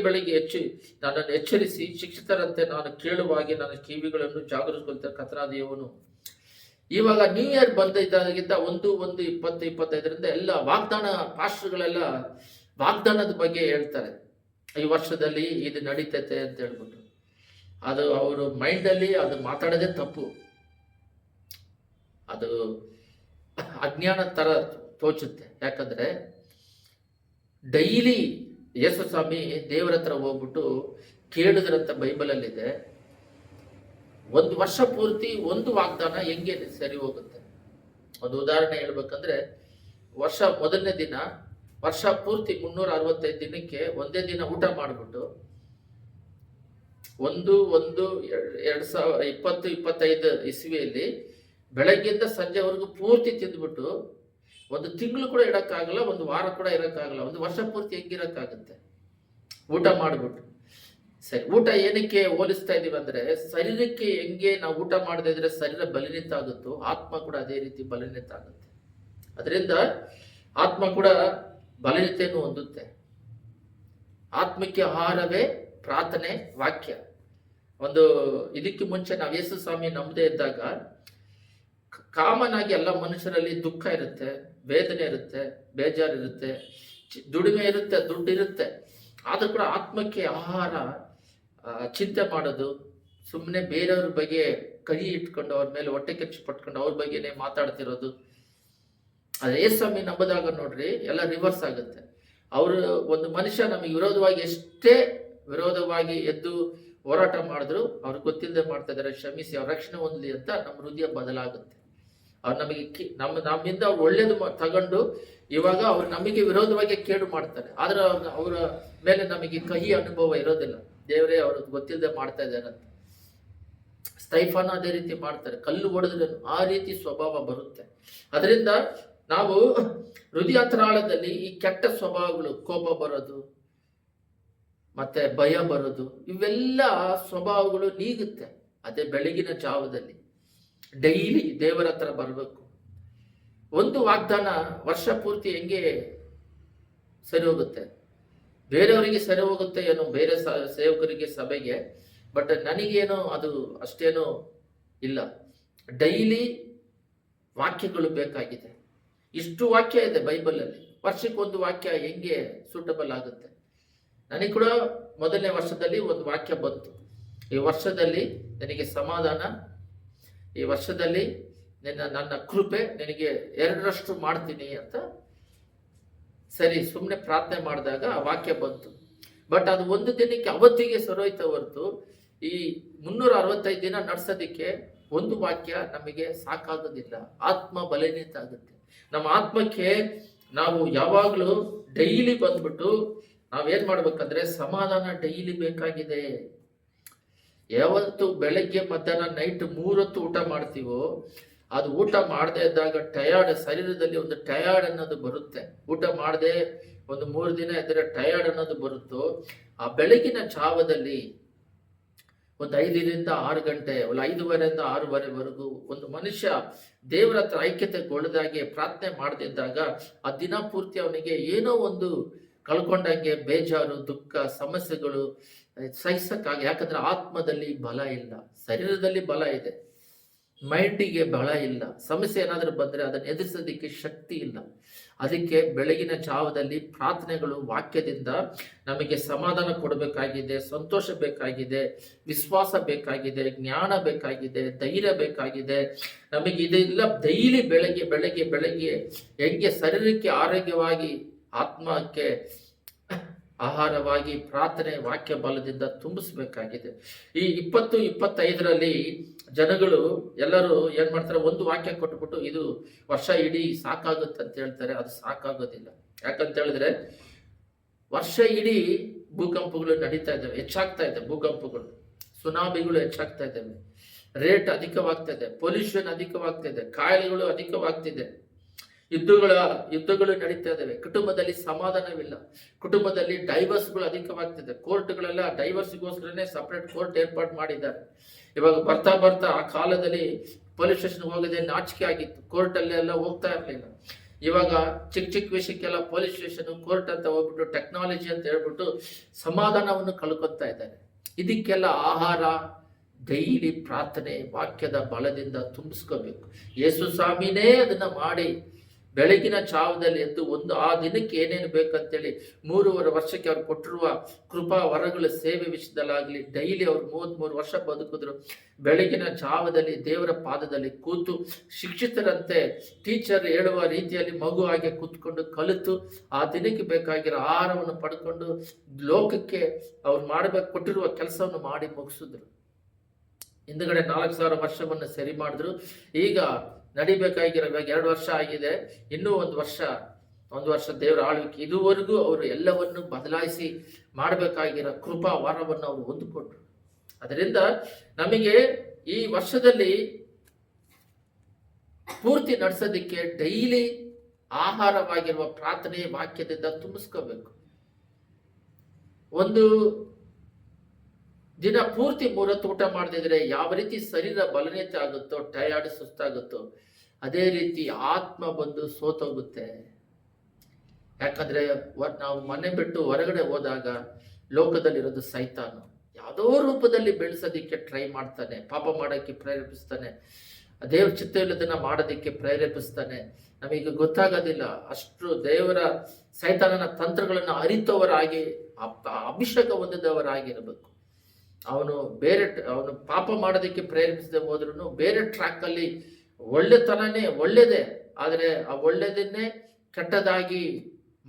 Speaker 1: ನನ್ನನ್ನು ಎಚ್ಚರಿಸಿ ಶಿಕ್ಷಿತರಂತೆ ನಾನು ಕೇಳುವಾಗೆ ನನ್ನ ಕಿವಿಗಳನ್ನು ಜಾಗೃತಗೊಳಿಸಿದ ಕರ್ತನಾದಿಯವನು. ಇವಾಗ ನ್ಯೂ ಇಯರ್ ಬಂದಿದ್ದಾಗಿಂದ 1/1/2025ರಿಂದ ಎಲ್ಲ ವಾಗ್ದಾನ, ಪಾಸ್ಟರ್ಗಳೆಲ್ಲ ವಾಗ್ದಾನದ ಬಗ್ಗೆ ಹೇಳ್ತಾರೆ. ಈ ವರ್ಷದಲ್ಲಿ ಇದು ನಡೀತೈತೆ ಅಂತ ಹೇಳ್ಬಿಟ್ಟು ಅದು ಅವರು ಮೈಂಡಲ್ಲಿ ಅದು ಮಾತಾಡೋದೇ ತಪ್ಪು. ಅದು ಅಜ್ಞಾನ ತರ ತೋಚುತ್ತೆ. ಯಾಕಂದ್ರೆ ಡೈಲಿ ಯೇಸುಸ್ವಾಮಿ ದೇವರ ಹತ್ರ ಹೋಗ್ಬಿಟ್ಟು ಕೇಳಿದ್ರಂತ ಬೈಬಲಲ್ಲಿದೆ. 1 ವರ್ಷ ಪೂರ್ತಿ ಒಂದು ವಾಗ್ದಾನ ಹೆಂಗೆ ಸರಿ ಹೋಗುತ್ತೆ? ಒಂದು ಉದಾಹರಣೆ ಹೇಳ್ಬೇಕಂದ್ರೆ, ಮೊದಲನೇ ದಿನ ವರ್ಷ ಪೂರ್ತಿ 365 ದಿನಕ್ಕೆ ಒಂದೇ ದಿನ ಊಟ ಮಾಡಿಬಿಟ್ಟು 1/1/2025 ಇಸ್ವಿಯಲ್ಲಿ ಬೆಳಗ್ಗೆಯಿಂದ ಸಂಜೆವರೆಗೂ ಪೂರ್ತಿ ತಿಂದ್ಬಿಟ್ಟು ಒಂದು ತಿಂಗಳು ಕೂಡ ಇಡಕ್ಕಾಗಲ್ಲ, ಒಂದು ವಾರ ಕೂಡ ಇರಕ್ಕಾಗಲ್ಲ, ಒಂದು ವರ್ಷ ಪೂರ್ತಿ ಹೆಂಗಿರಕ್ಕಾಗುತ್ತೆ ಊಟ ಮಾಡಿಬಿಟ್ಟು. ಸರಿ, ಊಟ ಏನಕ್ಕೆ ಹೋಲಿಸ್ತಾ ಇದೀವಿ ಅಂದ್ರೆ, ಶರೀರಕ್ಕೆ ಹೆಂಗೆ ನಾವು ಊಟ ಮಾಡದೇ ಇದ್ರೆ ಶರೀರ ಬಲನಿತ ಆಗುತ್ತೋ, ಆತ್ಮ ಕೂಡ ಅದೇ ರೀತಿ ಬಲನಿತ ಆಗುತ್ತೆ. ಅದರಿಂದ ಆತ್ಮ ಕೂಡ ಬಲನಿತೆಯನ್ನು ಹೊಂದುತ್ತೆ. ಆತ್ಮಕ್ಕೆ ಆಹಾರವೇ ಪ್ರಾರ್ಥನೆ, ವಾಕ್ಯ. ಒಂದು ಇದಕ್ಕೆ ಮುಂಚೆ ನಾವು ಯೇಸು ಸ್ವಾಮಿ ನಂಬದೇ ಇದ್ದಾಗ ಕಾಮನ್ ಆಗಿ ಎಲ್ಲ ಮನುಷ್ಯರಲ್ಲಿ ದುಃಖ ಇರುತ್ತೆ, ವೇದನೆ ಇರುತ್ತೆ, ಬೇಜಾರು ಇರುತ್ತೆ, ದುಡಿಮೆ ಇರುತ್ತೆ, ದುಡ್ಡು ಇರುತ್ತೆ. ಆದ್ರೂ ಕೂಡ ಆತ್ಮಕ್ಕೆ ಆಹಾರ ಚಿಂತೆ ಮಾಡೋದು, ಸುಮ್ಮನೆ ಬೇರೆಯವ್ರ ಬಗ್ಗೆ ಕೈ ಇಟ್ಕೊಂಡು ಅವ್ರ ಮೇಲೆ ಹೊಟ್ಟೆ ಕಿಚ್ಚು ಪಟ್ಕೊಂಡು ಅವ್ರ ಬಗ್ಗೆನೇ ಮಾತಾಡ್ತಿರೋದು. ಅದೇ ಸ್ವಾಮಿ ನಂಬದಾಗ ನೋಡ್ರಿ ಎಲ್ಲ ರಿವರ್ಸ್ ಆಗುತ್ತೆ. ಅವರು ಒಂದು ಮನುಷ್ಯ ನಮಗೆ ವಿರೋಧವಾಗಿ ಎಷ್ಟೇ ವಿರೋಧವಾಗಿ ಎದ್ದು ಹೋರಾಟ ಮಾಡಿದ್ರು ಅವ್ರಿಗೆ ಗೊತ್ತಿಲ್ಲದೆ ಮಾಡ್ತಾ ಇದ್ದಾರೆ, ಕ್ಷಮಿಸಿ ಅವ್ರ ರಕ್ಷಣೆ ಹೊಂದಲಿ ಅಂತ ನಮ್ಮ ಹೃದಯ ಬದಲಾಗುತ್ತೆ. ಅವ್ರು ನಮಗೆ ನಮ್ಮಿಂದ ಅವ್ರು ಒಳ್ಳೇದು ತಗೊಂಡು ಇವಾಗ ಅವ್ರು ನಮಗೆ ವಿರೋಧವಾಗಿ ಕೇಡು ಮಾಡ್ತಾರೆ, ಆದ್ರೆ ಅವರ ಮೇಲೆ ನಮಗೆ ಕಹಿ ಅನುಭವ ಇರೋದಿಲ್ಲ. ದೇವರೇ ಅವ್ರಿಗೆ ಗೊತ್ತಿಲ್ಲದೆ ಮಾಡ್ತಾ ಇದ್ದಾರೆ ಅಂತ. ಸ್ಟೈಫಾನ ಅದೇ ರೀತಿ ಮಾಡ್ತಾರೆ, ಕಲ್ಲು ಹೊಡೆದ್ರೆ ಆ ರೀತಿ ಸ್ವಭಾವ ಬರುತ್ತೆ. ಅದರಿಂದ ನಾವು ಹೃದಯಾಂತರಾಳದಲ್ಲಿ ಈ ಕೆಟ್ಟ ಸ್ವಭಾವಗಳು, ಕೋಪ ಬರೋದು ಮತ್ತೆ ಭಯ ಬರೋದು, ಇವೆಲ್ಲ ಸ್ವಭಾವಗಳು ನೀಗುತ್ತೆ. ಅದೇ ಬೆಳಗಿನ ಜಾವದಲ್ಲಿ ಡೈಲಿ ದೇವರ ಹತ್ರ ಬರಬೇಕು. ಒಂದು ವಾಗ್ದಾನ ವರ್ಷ ಪೂರ್ತಿ ಹೆಂಗೆ ಸರಿ ಹೋಗುತ್ತೆ, ಬೇರೆಯವರಿಗೆ ಸರಿ ಹೋಗುತ್ತೆ ಏನೋ, ಬೇರೆ ಸೇವಕರಿಗೆ, ಸಭೆಗೆ, ಬಟ್ ನನಗೇನೋ ಅದು ಅಷ್ಟೇನೋ ಇಲ್ಲ. ಡೈಲಿ ವಾಕ್ಯಗಳು ಬೇಕಾಗಿದೆ. ಇಷ್ಟು ವಾಕ್ಯ ಇದೆ ಬೈಬಲಲ್ಲಿ, ವರ್ಷಕ್ಕೊಂದು ವಾಕ್ಯ ಹೆಂಗೆ ಸೂಟಬಲ್ ಆಗುತ್ತೆ? ನನಗೆ ಕೂಡ ಮೊದಲನೇ ವರ್ಷದಲ್ಲಿ ಒಂದು ವಾಕ್ಯ ಬಂತು, ಈ ವರ್ಷದಲ್ಲಿ ನನಗೆ ಸಮಾಧಾನ, ಈ ವರ್ಷದಲ್ಲಿ ನನ್ನ ಕೃಪೆ ನಿನಗೆ 2ರಷ್ಟು ಮಾಡ್ತೀನಿ ಅಂತ. ಸರಿ, ಸುಮ್ಮನೆ ಪ್ರಾರ್ಥನೆ ಮಾಡಿದಾಗ ಆ ವಾಕ್ಯ ಬಂತು. ಬಟ್ ಅದು ಒಂದು ದಿನಕ್ಕೆ ಅವತ್ತಿಗೆ ಸರೋಯ್ತ ಹೊರತು ಈ 365 ದಿನ ನಡ್ಸೋದಿಕ್ಕೆ ಒಂದು ವಾಕ್ಯ ನಮಗೆ ಸಾಕಾಗೋದಿಲ್ಲ. ಆತ್ಮ ಬಲನೀತ ಆಗುತ್ತೆ. ನಮ್ಮ ಆತ್ಮಕ್ಕೆ ನಾವು ಯಾವಾಗಲೂ ಡೈಲಿ ಬಂದ್ಬಿಟ್ಟು ನಾವೇನ್ ಮಾಡ್ಬೇಕಂದ್ರೆ ಸಮಾಧಾನ ಡೈಲಿ ಬೇಕಾಗಿದೆ. ಯಾವತ್ತು ಬೆಳಗ್ಗೆ ಮಧ್ಯಾಹ್ನ ನೈಟ್ 3 ಹೊತ್ತು ಊಟ ಮಾಡ್ತೀವೋ, ಅದು ಊಟ ಮಾಡದೇ ಇದ್ದಾಗ ಟಯರ್ಡ್, ಶರೀರದಲ್ಲಿ ಒಂದು ಟಯರ್ಡ್ ಅನ್ನೋದು ಬರುತ್ತೆ. ಊಟ ಮಾಡದೆ ಒಂದು 3 ದಿನ ಇದ್ದರೆ ಟಯರ್ಡ್ ಅನ್ನೋದು ಬರುತ್ತೋ, ಆ ಬೆಳಗಿನ ಜಾವದಲ್ಲಿ ಒಂದು 5ರಿಂದ 6 ಗಂಟೆ, 5:30ರಿಂದ 6:30ವರೆಗೂ ಒಂದು ಮನುಷ್ಯ ದೇವರ ಹತ್ರ ಐಕ್ಯತೆಗೊಳ್ಳದಾಗೆ ಪ್ರಾರ್ಥನೆ ಮಾಡದಿದ್ದಾಗ ಆ ದಿನ ಪೂರ್ತಿ ಅವನಿಗೆ ಏನೋ ಒಂದು ಕಳ್ಕೊಂಡಂಗೆ ಬೇಜಾರು, ದುಃಖ, ಸಮಸ್ಯೆಗಳು ಸಹಿಸಕ್ಕಾಗ. ಯಾಕಂದ್ರೆ ಆತ್ಮದಲ್ಲಿ ಬಲ ಇಲ್ಲ, ಶರೀರದಲ್ಲಿ ಬಲ ಇದೆ, ಮೈಂಡಿಗೆ ಬಲ ಇಲ್ಲ. ಸಮಸ್ಯೆ ಏನಾದರೂ ಬಂದರೆ ಅದನ್ನು ಎದುರಿಸೋದಕ್ಕೆ ಶಕ್ತಿ ಇಲ್ಲ. ಅದಕ್ಕೆ ಬೆಳಗಿನ ಜಾವದಲ್ಲಿ ಪ್ರಾರ್ಥನೆಗಳು, ವಾಕ್ಯದಿಂದ ನಮಗೆ ಸಮಾಧಾನ ಕೊಡಬೇಕಾಗಿದೆ, ಸಂತೋಷ ಬೇಕಾಗಿದೆ, ವಿಶ್ವಾಸ ಬೇಕಾಗಿದೆ, ಜ್ಞಾನ ಬೇಕಾಗಿದೆ, ಧೈರ್ಯ ಬೇಕಾಗಿದೆ. ನಮಗೆ ಇದೆಲ್ಲ ಡೈಲಿ ಬೆಳಗ್ಗೆ ಬೆಳಗ್ಗೆ ಬೆಳಗ್ಗೆ ಹೆಂಗೆ ಶರೀರಕ್ಕೆ ಆರೋಗ್ಯವಾಗಿ, ಆತ್ಮಕ್ಕೆ ಆಹಾರವಾಗಿ ಪ್ರಾರ್ಥನೆ, ವಾಕ್ಯ ಬಲದಿಂದ ತುಂಬಿಸಬೇಕಾಗಿದೆ. ಈ 2025ರಲ್ಲಿ ಜನಗಳು ಎಲ್ಲರೂ ಏನ್ ಮಾಡ್ತಾರೆ, ಒಂದು ವಾಕ್ಯ ಕೊಟ್ಬಿಟ್ಟು ಇದು ವರ್ಷ ಇಡೀ ಸಾಕಾಗುತ್ತೆ ಅಂತ ಹೇಳ್ತಾರೆ. ಅದು ಸಾಕಾಗೋದಿಲ್ಲ. ಯಾಕಂತ ಹೇಳಿದ್ರೆ ವರ್ಷ ಇಡೀ ಭೂಕಂಪಗಳು ನಡೀತಾ ಇದ್ದಾವೆ, ಹೆಚ್ಚಾಗ್ತಾ ಇದೆ. ಭೂಕಂಪಗಳು, ಸುನಾಮಿಗಳು ಹೆಚ್ಚಾಗ್ತಾ ಇದ್ದಾವೆ, ರೇಟ್ ಅಧಿಕವಾಗ್ತಾ ಇದೆ, ಪೊಲ್ಯೂಷನ್ ಅಧಿಕವಾಗ್ತಾ ಇದೆ, ಕಾಯಿಲೆಗಳು ಅಧಿಕವಾಗ್ತಿದೆ, ಯುದ್ಧಗಳು ನಡೀತಾ ಇದ್ದಾವೆ, ಕುಟುಂಬದಲ್ಲಿ ಸಮಾಧಾನವಿಲ್ಲ, ಕುಟುಂಬದಲ್ಲಿ ಡೈವರ್ಸ್ಗಳು ಅಧಿಕವಾಗ್ತಿದೆ. ಕೋರ್ಟ್ಗಳೆಲ್ಲ ಡೈವರ್ಸ್ಗೋಸ್ಕರನೇ ಸಪರೇಟ್ ಕೋರ್ಟ್ ಏರ್ಪಾಡು ಮಾಡಿದ್ದಾರೆ. ಇವಾಗ ಬರ್ತಾ ಬರ್ತಾ ಆ ಕಾಲದಲ್ಲಿ ಪೊಲೀಸ್ ಸ್ಟೇಷನ್ ಹೋಗದೆ ನಾಚಿಕೆ ಆಗಿತ್ತು, ಕೋರ್ಟಲ್ಲೆಲ್ಲ ಹೋಗ್ತಾ ಇರಲಿಲ್ಲ. ಇವಾಗ ಚಿಕ್ಕ ವಿಷಯಕ್ಕೆಲ್ಲ ಪೊಲೀಸ್ ಸ್ಟೇಷನ್, ಕೋರ್ಟ್ ಅಂತ ಹೋಗ್ಬಿಟ್ಟು ಟೆಕ್ನಾಲಜಿ ಅಂತ ಹೇಳ್ಬಿಟ್ಟು ಸಮಾಧಾನವನ್ನು ಕಳ್ಕೊತಾ ಇದ್ದಾರೆ. ಇದಕ್ಕೆಲ್ಲ ಆಹಾರ ಡೈಲಿ ಪ್ರಾರ್ಥನೆ, ವಾಕ್ಯದ ಬಲದಿಂದ ತುಂಬಿಸ್ಕೋಬೇಕು. ಯೇಸು ಸ್ವಾಮಿನೇ ಅದನ್ನ ಮಾಡಿ ಬೆಳಗಿನ ಜಾವದಲ್ಲಿ ಎದ್ದು ಆ ದಿನಕ್ಕೆ ಏನೇನು ಬೇಕಂತೇಳಿ 3.5 ವರ್ಷಕ್ಕೆ ಅವ್ರು ಕೊಟ್ಟಿರುವ ಕೃಪಾ ವರಗಳ ಸೇವೆ ವಿಷಯದಲ್ಲಾಗಲಿ ಡೈಲಿ ಅವ್ರು 33 ವರ್ಷ ಬದುಕಿದ್ರು. ಬೆಳಗಿನ ಜಾವದಲ್ಲಿ ದೇವರ ಪಾದದಲ್ಲಿ ಕೂತು ಶಿಕ್ಷಿತರಂತೆ ಟೀಚರ್ ಹೇಳುವ ರೀತಿಯಲ್ಲಿ ಮಗು ಹಾಗೆ ಕೂತ್ಕೊಂಡು ಕಲಿತು ಆ ದಿನಕ್ಕೆ ಬೇಕಾಗಿರೋ ಆಹಾರವನ್ನು ಪಡ್ಕೊಂಡು ಲೋಕಕ್ಕೆ ಅವ್ರು ಕೊಟ್ಟಿರುವ ಕೆಲಸವನ್ನು ಮಾಡಿ ಮುಗಿಸಿದ್ರು. ಹಿಂದುಗಡೆ 4,000 ವರ್ಷವನ್ನು ಸರಿ ಮಾಡಿದ್ರು. ಈಗ ನಡಿಬೇಕಾಗಿರೋ 2 ವರ್ಷ ಆಗಿದೆ, ಇನ್ನೂ ಒಂದು ವರ್ಷ ದೇವರ ಆಳ್ವಿಕೆ. ಇದುವರೆಗೂ ಅವರು ಎಲ್ಲವನ್ನು ಬದಲಾಯಿಸಿ ಮಾಡಬೇಕಾಗಿರೋ ಕೃಪಾ ವರವನ್ನು ಅವರು ಹೊಂದಿಕೊಂಡ್ರು. ಅದರಿಂದ ನಮಗೆ ಈ ವರ್ಷದಲ್ಲಿ ಪೂರ್ತಿ ನಡೆಸೋದಕ್ಕೆ ಡೈಲಿ ಆಹಾರವಾಗಿರುವ ಪ್ರಾರ್ಥನೆ ವಾಕ್ಯದಿಂದ ತುಂಬಿಸ್ಕೋಬೇಕು. ಒಂದು ದಿನ ಪೂರ್ತಿ 3 ಹೊತ್ತು ಊಟ ಮಾಡದಿದ್ರೆ ಯಾವ ರೀತಿ ಶರೀರ ಬಲನೀಯತೆ ಆಗುತ್ತೋ, ಟಯರ್ಡ್ ಸುಸ್ತಾಗುತ್ತೋ, ಅದೇ ರೀತಿ ಆತ್ಮ ಬಂದು ಸೋತೋಗುತ್ತೆ. ಯಾಕಂದ್ರೆ ನಾವು ಮನೆ ಬಿಟ್ಟು ಹೊರಗಡೆ ಹೋದಾಗ ಲೋಕದಲ್ಲಿರೋದು ಸೈತಾನು ಯಾವುದೋ ರೂಪದಲ್ಲಿ ಬೆಳೆಸೋದಿಕ್ಕೆ ಟ್ರೈ ಮಾಡ್ತಾನೆ, ಪಾಪ ಮಾಡೋಕ್ಕೆ ಪ್ರೇರೇಪಿಸ್ತಾನೆ, ದೇವ್ರ ಚಿತ್ತ ಇಲ್ಲದನ್ನ ಮಾಡೋದಿಕ್ಕೆ ಪ್ರೇರೇಪಿಸ್ತಾನೆ. ನಮಗೆ ಗೊತ್ತಾಗೋದಿಲ್ಲ. ಅಷ್ಟು ದೇವರ ಸೈತಾನನ ತಂತ್ರಗಳನ್ನು ಅರಿತವರಾಗಿ ಅಭಿಷೇಕ ಹೊಂದಿದವರಾಗಿರಬೇಕು. ಅವನು ಪಾಪ ಮಾಡೋದಕ್ಕೆ ಪ್ರೇರೇಪಿಸದೆ ಹೋದ್ರೂ ಬೇರೆ ಟ್ರ್ಯಾಕ್ ಅಲ್ಲಿ ಒಳ್ಳೆತನನೇ ಒಳ್ಳೇದೇ, ಆದರೆ ಆ ಒಳ್ಳೆದನ್ನೇ ಕೆಟ್ಟದಾಗಿ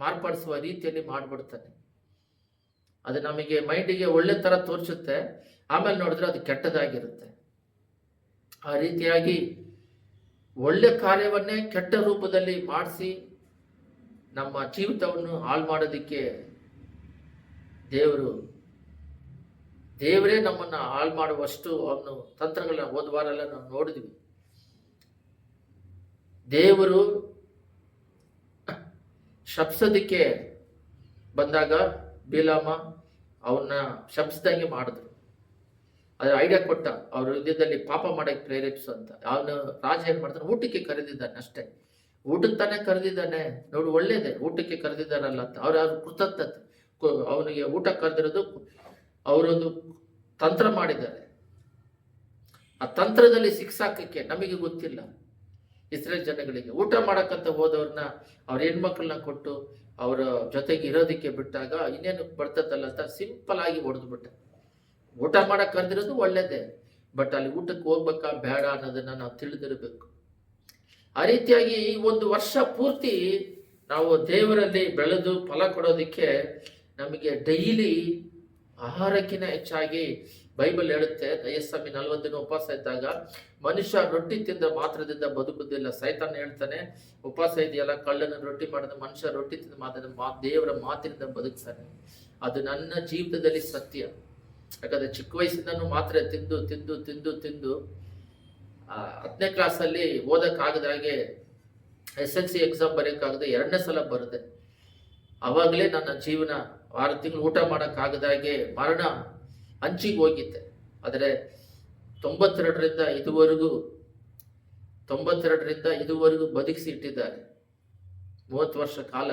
Speaker 1: ಮಾರ್ಪಡಿಸುವ ರೀತಿಯಲ್ಲಿ ಮಾಡ್ಬಿಡ್ತಾನೆ. ಅದು ನಮಗೆ ಮೈಂಡಿಗೆ ಒಳ್ಳೆ ತರ ತೋರಿಸುತ್ತೆ, ಆಮೇಲೆ ನೋಡಿದ್ರೆ ಅದು ಕೆಟ್ಟದಾಗಿರುತ್ತೆ. ಆ ರೀತಿಯಾಗಿ ಒಳ್ಳೆ ಕಾರ್ಯವನ್ನೇ ಕೆಟ್ಟ ರೂಪದಲ್ಲಿ ಮಾಡಿಸಿ ನಮ್ಮ ಜೀವಿತವನ್ನು ಹಾಳು ಮಾಡೋದಿಕ್ಕೆ ದೇವರೇ ನಮ್ಮನ್ನ ಹಾಳು ಮಾಡುವಷ್ಟು ಅವನು ತಂತ್ರಗಳನ್ನ ಹೋದ ವಾರೆಲ್ಲ ನಾವು ನೋಡಿದ್ವಿ. ದೇವರು ಶಪ್ಸೋದಿಕ್ಕೆ ಬಂದಾಗ ಬಿಲಾಮ ಅವನ್ನ ಶಪ್ಸ್ದಂಗೆ ಮಾಡಿದ್ರು. ಅದ್ರ ಐಡಿಯಾ ಕೊಟ್ಟ, ಅವ್ರ ಹೃದಯದಲ್ಲಿ ಪಾಪ ಮಾಡಕ್ಕೆ ಪ್ರೇರೇಪಿಸು ಅಂತ. ಅವನು ರಾಜ ಏನ್ ಮಾಡ್ತಾನೆ, ಊಟಕ್ಕೆ ಕರೆದಿದ್ದಾನೆ ಅಷ್ಟೇ. ಊಟಕ್ಕೆ ತಾನೇ ಕರೆದಿದ್ದಾನೆ, ನೋಡು ಒಳ್ಳೇದೆ, ಊಟಕ್ಕೆ ಕರೆದಿದ್ದಾರಲ್ಲ ಅಂತ ಅವ್ರ ಕೃತಜ್ಞತೆ. ಅವನಿಗೆ ಊಟ ಕರೆದಿರೋದು ಅವರೊಂದು ತಂತ್ರ ಮಾಡಿದ್ದಾರೆ. ಆ ತಂತ್ರದಲ್ಲಿ ಸಿಕ್ಸಾಕಕ್ಕೆ ನಮಗೆ ಗೊತ್ತಿಲ್ಲ. ಇಸ್ರೇಲ್ ಜನಗಳಿಗೆ ಊಟ ಮಾಡಕ್ಕಂತ ಹೋದವ್ರನ್ನ ಅವ್ರ ಹೆಣ್ಮಕ್ಳನ್ನ ಕೊಟ್ಟು ಅವರ ಜೊತೆಗೆ ಇರೋದಕ್ಕೆ ಬಿಟ್ಟಾಗ ಇನ್ನೇನು ಬರ್ತದಲ್ಲ ಅಂತ ಸಿಂಪಲ್ ಆಗಿ ಹೊಡೆದು ಬಿಟ್ಟ. ಊಟ ಮಾಡಕ್ ಕರೆದಿರೋದು ಒಳ್ಳೇದೇ, ಬಟ್ ಅಲ್ಲಿ ಊಟಕ್ಕೆ ಹೋಗ್ಬೇಕಾ ಬೇಡ ಅನ್ನೋದನ್ನ ನಾವು ತಿಳಿದಿರಬೇಕು. ಆ ರೀತಿಯಾಗಿ 1 ವರ್ಷ ಪೂರ್ತಿ ನಾವು ದೇವರಲ್ಲಿ ಬೆಳೆದು ಫಲ ಕೊಡೋದಿಕ್ಕೆ ನಮಗೆ ಡೈಲಿ ಆಹಾರಕ್ಕಿಂತ ಹೆಚ್ಚಾಗಿ ಬೈಬಲ್ ಹೇಳುತ್ತೆ. ಯೆಸ್ಸಮಿ 40 ದಿನ ಉಪವಾಸ ಇದ್ದಾಗ ಮನುಷ್ಯ ರೊಟ್ಟಿ ತಿಂದ ಮಾತ್ರದಿಂದ ಬದುಕುದಿಲ್ಲ. ಸೈತಾನ ಹೇಳ್ತಾನೆ, ಉಪವಾಸ ಇದೆಯಲ್ಲ, ಕಳ್ಳನ ರೊಟ್ಟಿ ಮಾಡಿದ ಮನುಷ್ಯ ರೊಟ್ಟಿ ತಿಂದ ದೇವರ ಮಾತಿನಿಂದ ಬದುಕ್ತಾನೆ. ಅದು ನನ್ನ ಜೀವಿತದಲ್ಲಿ ಸತ್ಯ. ಯಾಕಂದ್ರೆ ಚಿಕ್ಕ ವಯಸ್ಸಿಂದನೂ ಮಾತ್ರ ತಿಂದು ತಿಂದು ತಿಂದು ತಿಂದು 10ನೇ ಕ್ಲಾಸಲ್ಲಿ ಓದಕ್ಕಾಗದಾಗೆ SSLC ಎಕ್ಸಾಮ್ ಬರೆಯೋಕ್ಕಾಗದೆ 2ನೇ ಸಲ ಬರುತ್ತೆ. ಅವಾಗಲೇ ನನ್ನ ಜೀವನ 6 ತಿಂಗಳು ಊಟ ಮಾಡೋಕ್ಕಾಗದಾಗೆ ಮರಣ ಹಂಚಿಗೆ ಹೋಗಿದ್ದೆ. ಆದರೆ 92ರಿಂದ ಇದುವರೆಗೂ ಬದುಕಿಸಿ ಇಟ್ಟಿದ್ದಾರೆ. 30 ವರ್ಷ ಕಾಲ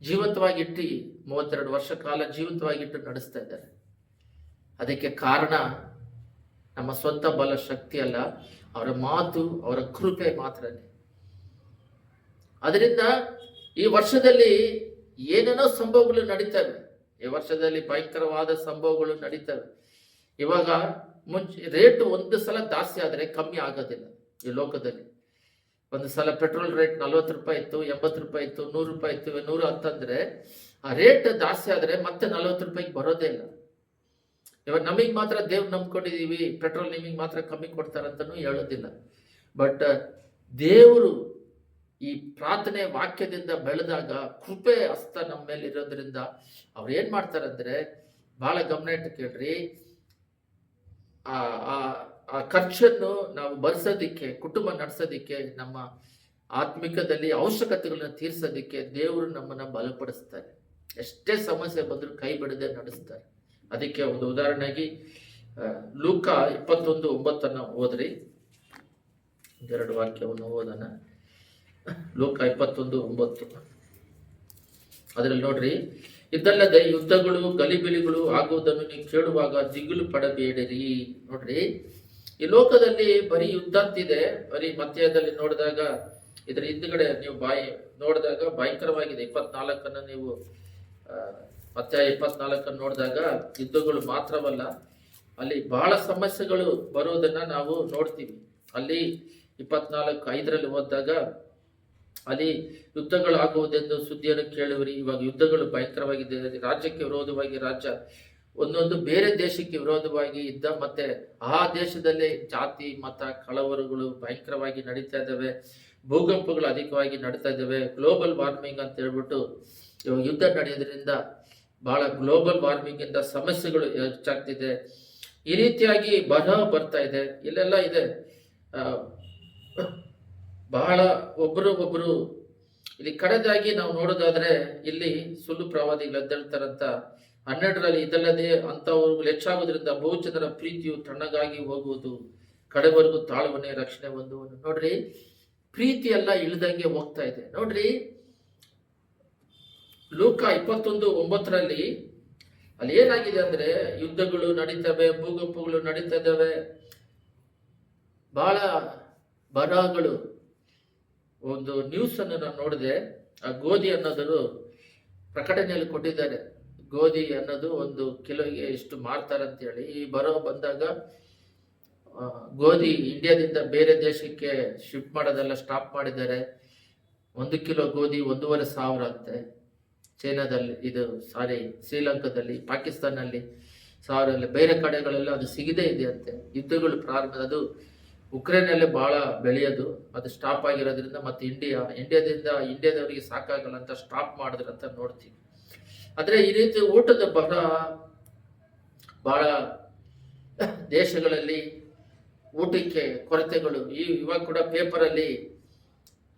Speaker 1: ಜೀವಂತವಾಗಿಟ್ಟು 32 ವರ್ಷ ಕಾಲ ಜೀವಂತವಾಗಿಟ್ಟು ನಡೆಸ್ತಾ ಇದ್ದಾರೆ. ಅದಕ್ಕೆ ಕಾರಣ ನಮ್ಮ ಸ್ವಂತ ಬಲ ಶಕ್ತಿ ಅಲ್ಲ, ಅವರ ಮಾತು, ಅವರ ಕೃಪೆ ಮಾತ್ರನೇ. ಅದರಿಂದ ಈ ವರ್ಷದಲ್ಲಿ ಏನೇನೋ ಸಂಭವಗಳು ನಡೀತವೆ. ಈ ವರ್ಷದಲ್ಲಿ ಭಯಂಕರವಾದ ಸಂಭವಗಳು ನಡೀತವೆ. ಇವಾಗ ರೇಟ್ ಒಂದು ಸಲ ಜಾಸ್ತಿ ಆದರೆ ಕಮ್ಮಿ ಆಗೋದಿಲ್ಲ ಈ ಲೋಕದಲ್ಲಿ. ಒಂದು ಸಲ ಪೆಟ್ರೋಲ್ ರೇಟ್ 40 ರೂಪಾಯಿ ಇತ್ತು, 80 ರೂಪಾಯಿ ಇತ್ತು, 100 ರೂಪಾಯಿ ಇತ್ತು, 100 ಅಂತಂದ್ರೆ ಆ ರೇಟ್ ಜಾಸ್ತಿ ಆದರೆ ಮತ್ತೆ 40 ರೂಪಾಯಿಗೆ ಬರೋದೇ ಇಲ್ಲ. ಇವಾಗ ನಮಗೆ ಮಾತ್ರ ದೇವ್ರು ನಂಬ್ಕೊಂಡಿದೀವಿ, ಪೆಟ್ರೋಲ್ ನಿಮಗೆ ಮಾತ್ರ ಕಮ್ಮಿ ಕೊಡ್ತಾರಂತನೂ ಹೇಳೋದಿಲ್ಲ. ಬಟ್ ದೇವರು ಈ ಪ್ರಾರ್ಥನೆ ವಾಕ್ಯದಿಂದ ಬೆಳೆದಾಗ ಕೃಪೆ ಹಸ್ತ ನಮ್ಮ ಮೇಲೆ ಇರೋದ್ರಿಂದ ಅವ್ರು ಏನ್ ಮಾಡ್ತಾರಂದ್ರೆ, ಬಹಳ ಗಮನ ಇಟ್ಟು ಕೇಳ್ರಿ, ಆ ಖರ್ಚನ್ನು ನಾವು ಬರ್ಸೋದಿಕ್ಕೆ, ಕುಟುಂಬ ನಡೆಸೋದಿಕ್ಕೆ, ನಮ್ಮ ಆತ್ಮಿಕದಲ್ಲಿ ಅವಶ್ಯಕತೆಗಳನ್ನ ತೀರ್ಸೋದಿಕ್ಕೆ ದೇವರು ನಮ್ಮನ್ನ ಬಲಪಡಿಸ್ತಾರೆ. ಎಷ್ಟೇ ಸಮಸ್ಯೆ ಬಂದರೂ ಕೈ ಬಿಡದೆ ನಡೆಸ್ತಾರೆ. ಅದಕ್ಕೆ ಒಂದು ಉದಾಹರಣೆಗೆ ಲೂಕ 21:9 ಓದ್ರಿ. 2 ವಾಕ್ಯವನ್ನು ಓದೋಣ. ಲೂಕ 21:9 ಅದರಲ್ಲಿ ನೋಡ್ರಿ, ಇದಲ್ಲದೆ ಯುದ್ಧಗಳು ಗಲಿಬಿಲಿಗಳು ಆಗುವುದನ್ನು ನೀವು ಕೇಳುವಾಗ ದಿಗಿಲು ಪಡಬೇಡಿರಿ. ನೋಡ್ರಿ, ಈ ಲೋಕದಲ್ಲಿ ಬರೀ ಯುದ್ಧ ಅಂತಿದೆ. ಬರೀ ಮಧ್ಯದಲ್ಲಿ ನೋಡಿದಾಗ ಇದ್ರ ಹಿಂದ್ಗಡೆ ನೀವು ನೋಡಿದಾಗ ಭಯಂಕರವಾಗಿದೆ. 24 ನೀವು ಅಧ್ಯಾಯ 24 ನೋಡಿದಾಗ ಯುದ್ಧಗಳು ಮಾತ್ರವಲ್ಲ, ಅಲ್ಲಿ ಬಹಳ ಸಮಸ್ಯೆಗಳು ಬರುವುದನ್ನ ನಾವು ನೋಡ್ತೀವಿ. ಅಲ್ಲಿ 24:5 ಓದಿದಾಗ ಅಲ್ಲಿ ಯುದ್ಧಗಳು ಆಗುವುದೆಂದು ಸುದ್ದಿಯನ್ನು ಕೇಳುವಿರಿ. ಇವಾಗ ಯುದ್ಧಗಳು ಭಯಂಕರವಾಗಿದೆ. ರಾಜ್ಯಕ್ಕೆ ವಿರೋಧವಾಗಿ ರಾಜ್ಯ, ಒಂದೊಂದು ಬೇರೆ ದೇಶಕ್ಕೆ ವಿರೋಧವಾಗಿ ಯುದ್ಧ, ಮತ್ತೆ ಆ ದೇಶದಲ್ಲಿ ಜಾತಿ ಮತ ಕಳವರಗಳು ಭಯಂಕರವಾಗಿ ನಡೀತಾ ಇದ್ದಾವೆ. ಭೂಕಂಪಗಳು ಅಧಿಕವಾಗಿ ನಡೀತಾ ಇದ್ದಾವೆ. ಗ್ಲೋಬಲ್ ವಾರ್ಮಿಂಗ್ ಅಂತ ಹೇಳ್ಬಿಟ್ಟು ಇವಾಗ ಯುದ್ಧ ನಡೆಯೋದ್ರಿಂದ ಬಹಳ ಗ್ಲೋಬಲ್ ವಾರ್ಮಿಂಗ್ ಇಂದ ಸಮಸ್ಯೆಗಳು ಹೆಚ್ಚಾಗ್ತಿದೆ. ಈ ರೀತಿಯಾಗಿ ಬರ ಬರ್ತಾ ಇದೆ. ಇಲ್ಲೆಲ್ಲ ಇದೆ. ಬಹಳ ಒಬ್ರು ಇಲ್ಲಿ ಕಡೆದಾಗಿ ನಾವು ನೋಡೋದಾದ್ರೆ ಇಲ್ಲಿ ಸುಳ್ಳು ಪ್ರವಾದಿಗಳು ಎದ್ದೇಳ್ತಾರಂತ 12ರಲ್ಲಿ, ಇದಲ್ಲದೆ ಅಂತವರು ಹೆಚ್ಚಾಗುವುದರಿಂದ ಬಹುಜನರ ಪ್ರೀತಿಯು ತಣ್ಣಗಾಗಿ ಹೋಗುವುದು, ಕಡೆವರೆಗೂ ತಾಳುವನೇ ರಕ್ಷಣೆ ಹೊಂದುವನು. ನೋಡ್ರಿ, ಪ್ರೀತಿ ಎಲ್ಲ ಇಳಿದಂಗೆ ಹೋಗ್ತಾ ಇದೆ. ನೋಡ್ರಿ, ಲೂಕ 21:9 ಅಲ್ಲಿ ಏನಾಗಿದೆ ಅಂದ್ರೆ, ಯುದ್ಧಗಳು ನಡೀತವೆ, ಭೂಕಂಪಗಳು ನಡೀತಾ ಇದ್ದಾವೆ, ಬಹಳ ಬರಹಗಳು. ಒಂದು ನ್ಯೂಸ್ ಅನ್ನು ನಾನು ನೋಡಿದೆ, ಆ ಗೋಧಿ ಅನ್ನೋದು ಪ್ರಕಟಣೆಯಲ್ಲಿ ಕೊಟ್ಟಿದ್ದಾರೆ. ಗೋಧಿ ಅನ್ನೋದು 1 ಕಿಲೋಗೆ ಇಷ್ಟು ಮಾರ್ತಾರೆ ಅಂತ ಹೇಳಿ. ಈ ಬರೋ ಬಂದಾಗ ಗೋಧಿ ಇಂಡಿಯಾದಿಂದ ಬೇರೆ ದೇಶಕ್ಕೆ ಶಿಫ್ಟ್ ಮಾಡೋದೆಲ್ಲ ಸ್ಟಾಪ್ ಮಾಡಿದ್ದಾರೆ. 1 ಕಿಲೋ ಗೋಧಿ 1,500 ಅಂತೆ. ಚೈನಾದಲ್ಲಿ, ಶ್ರೀಲಂಕಾದಲ್ಲಿ, ಪಾಕಿಸ್ತಾನಲ್ಲಿ 1000, ಬೇರೆ ಕಡೆಗಳೆಲ್ಲ ಅದು ಸಿಗದೇ ಇದೆ ಅಂತೆ. ಯುದ್ಧಗಳು ಪ್ರಾರಂಭ, ಅದು ಉಕ್ರೇನಲ್ಲೇ ಬಹಳ ಬೆಳೆಯೋದು, ಅದು ಸ್ಟಾಪ್ ಆಗಿರೋದ್ರಿಂದ, ಮತ್ತೆ ಇಂಡಿಯಾದವರಿಗೆ ಸಾಕಾಗಲ್ಲ ಅಂತ ಸ್ಟಾಪ್ ಮಾಡಿದ್ರಂತ ನೋಡ್ತೀವಿ. ಆದ್ರೆ ಈ ರೀತಿ ಊಟದ ಬಹಳ ದೇಶಗಳಲ್ಲಿ ಊಟಕ್ಕೆ ಕೊರತೆಗಳು. ಇವಾಗ ಕೂಡ ಪೇಪರಲ್ಲಿ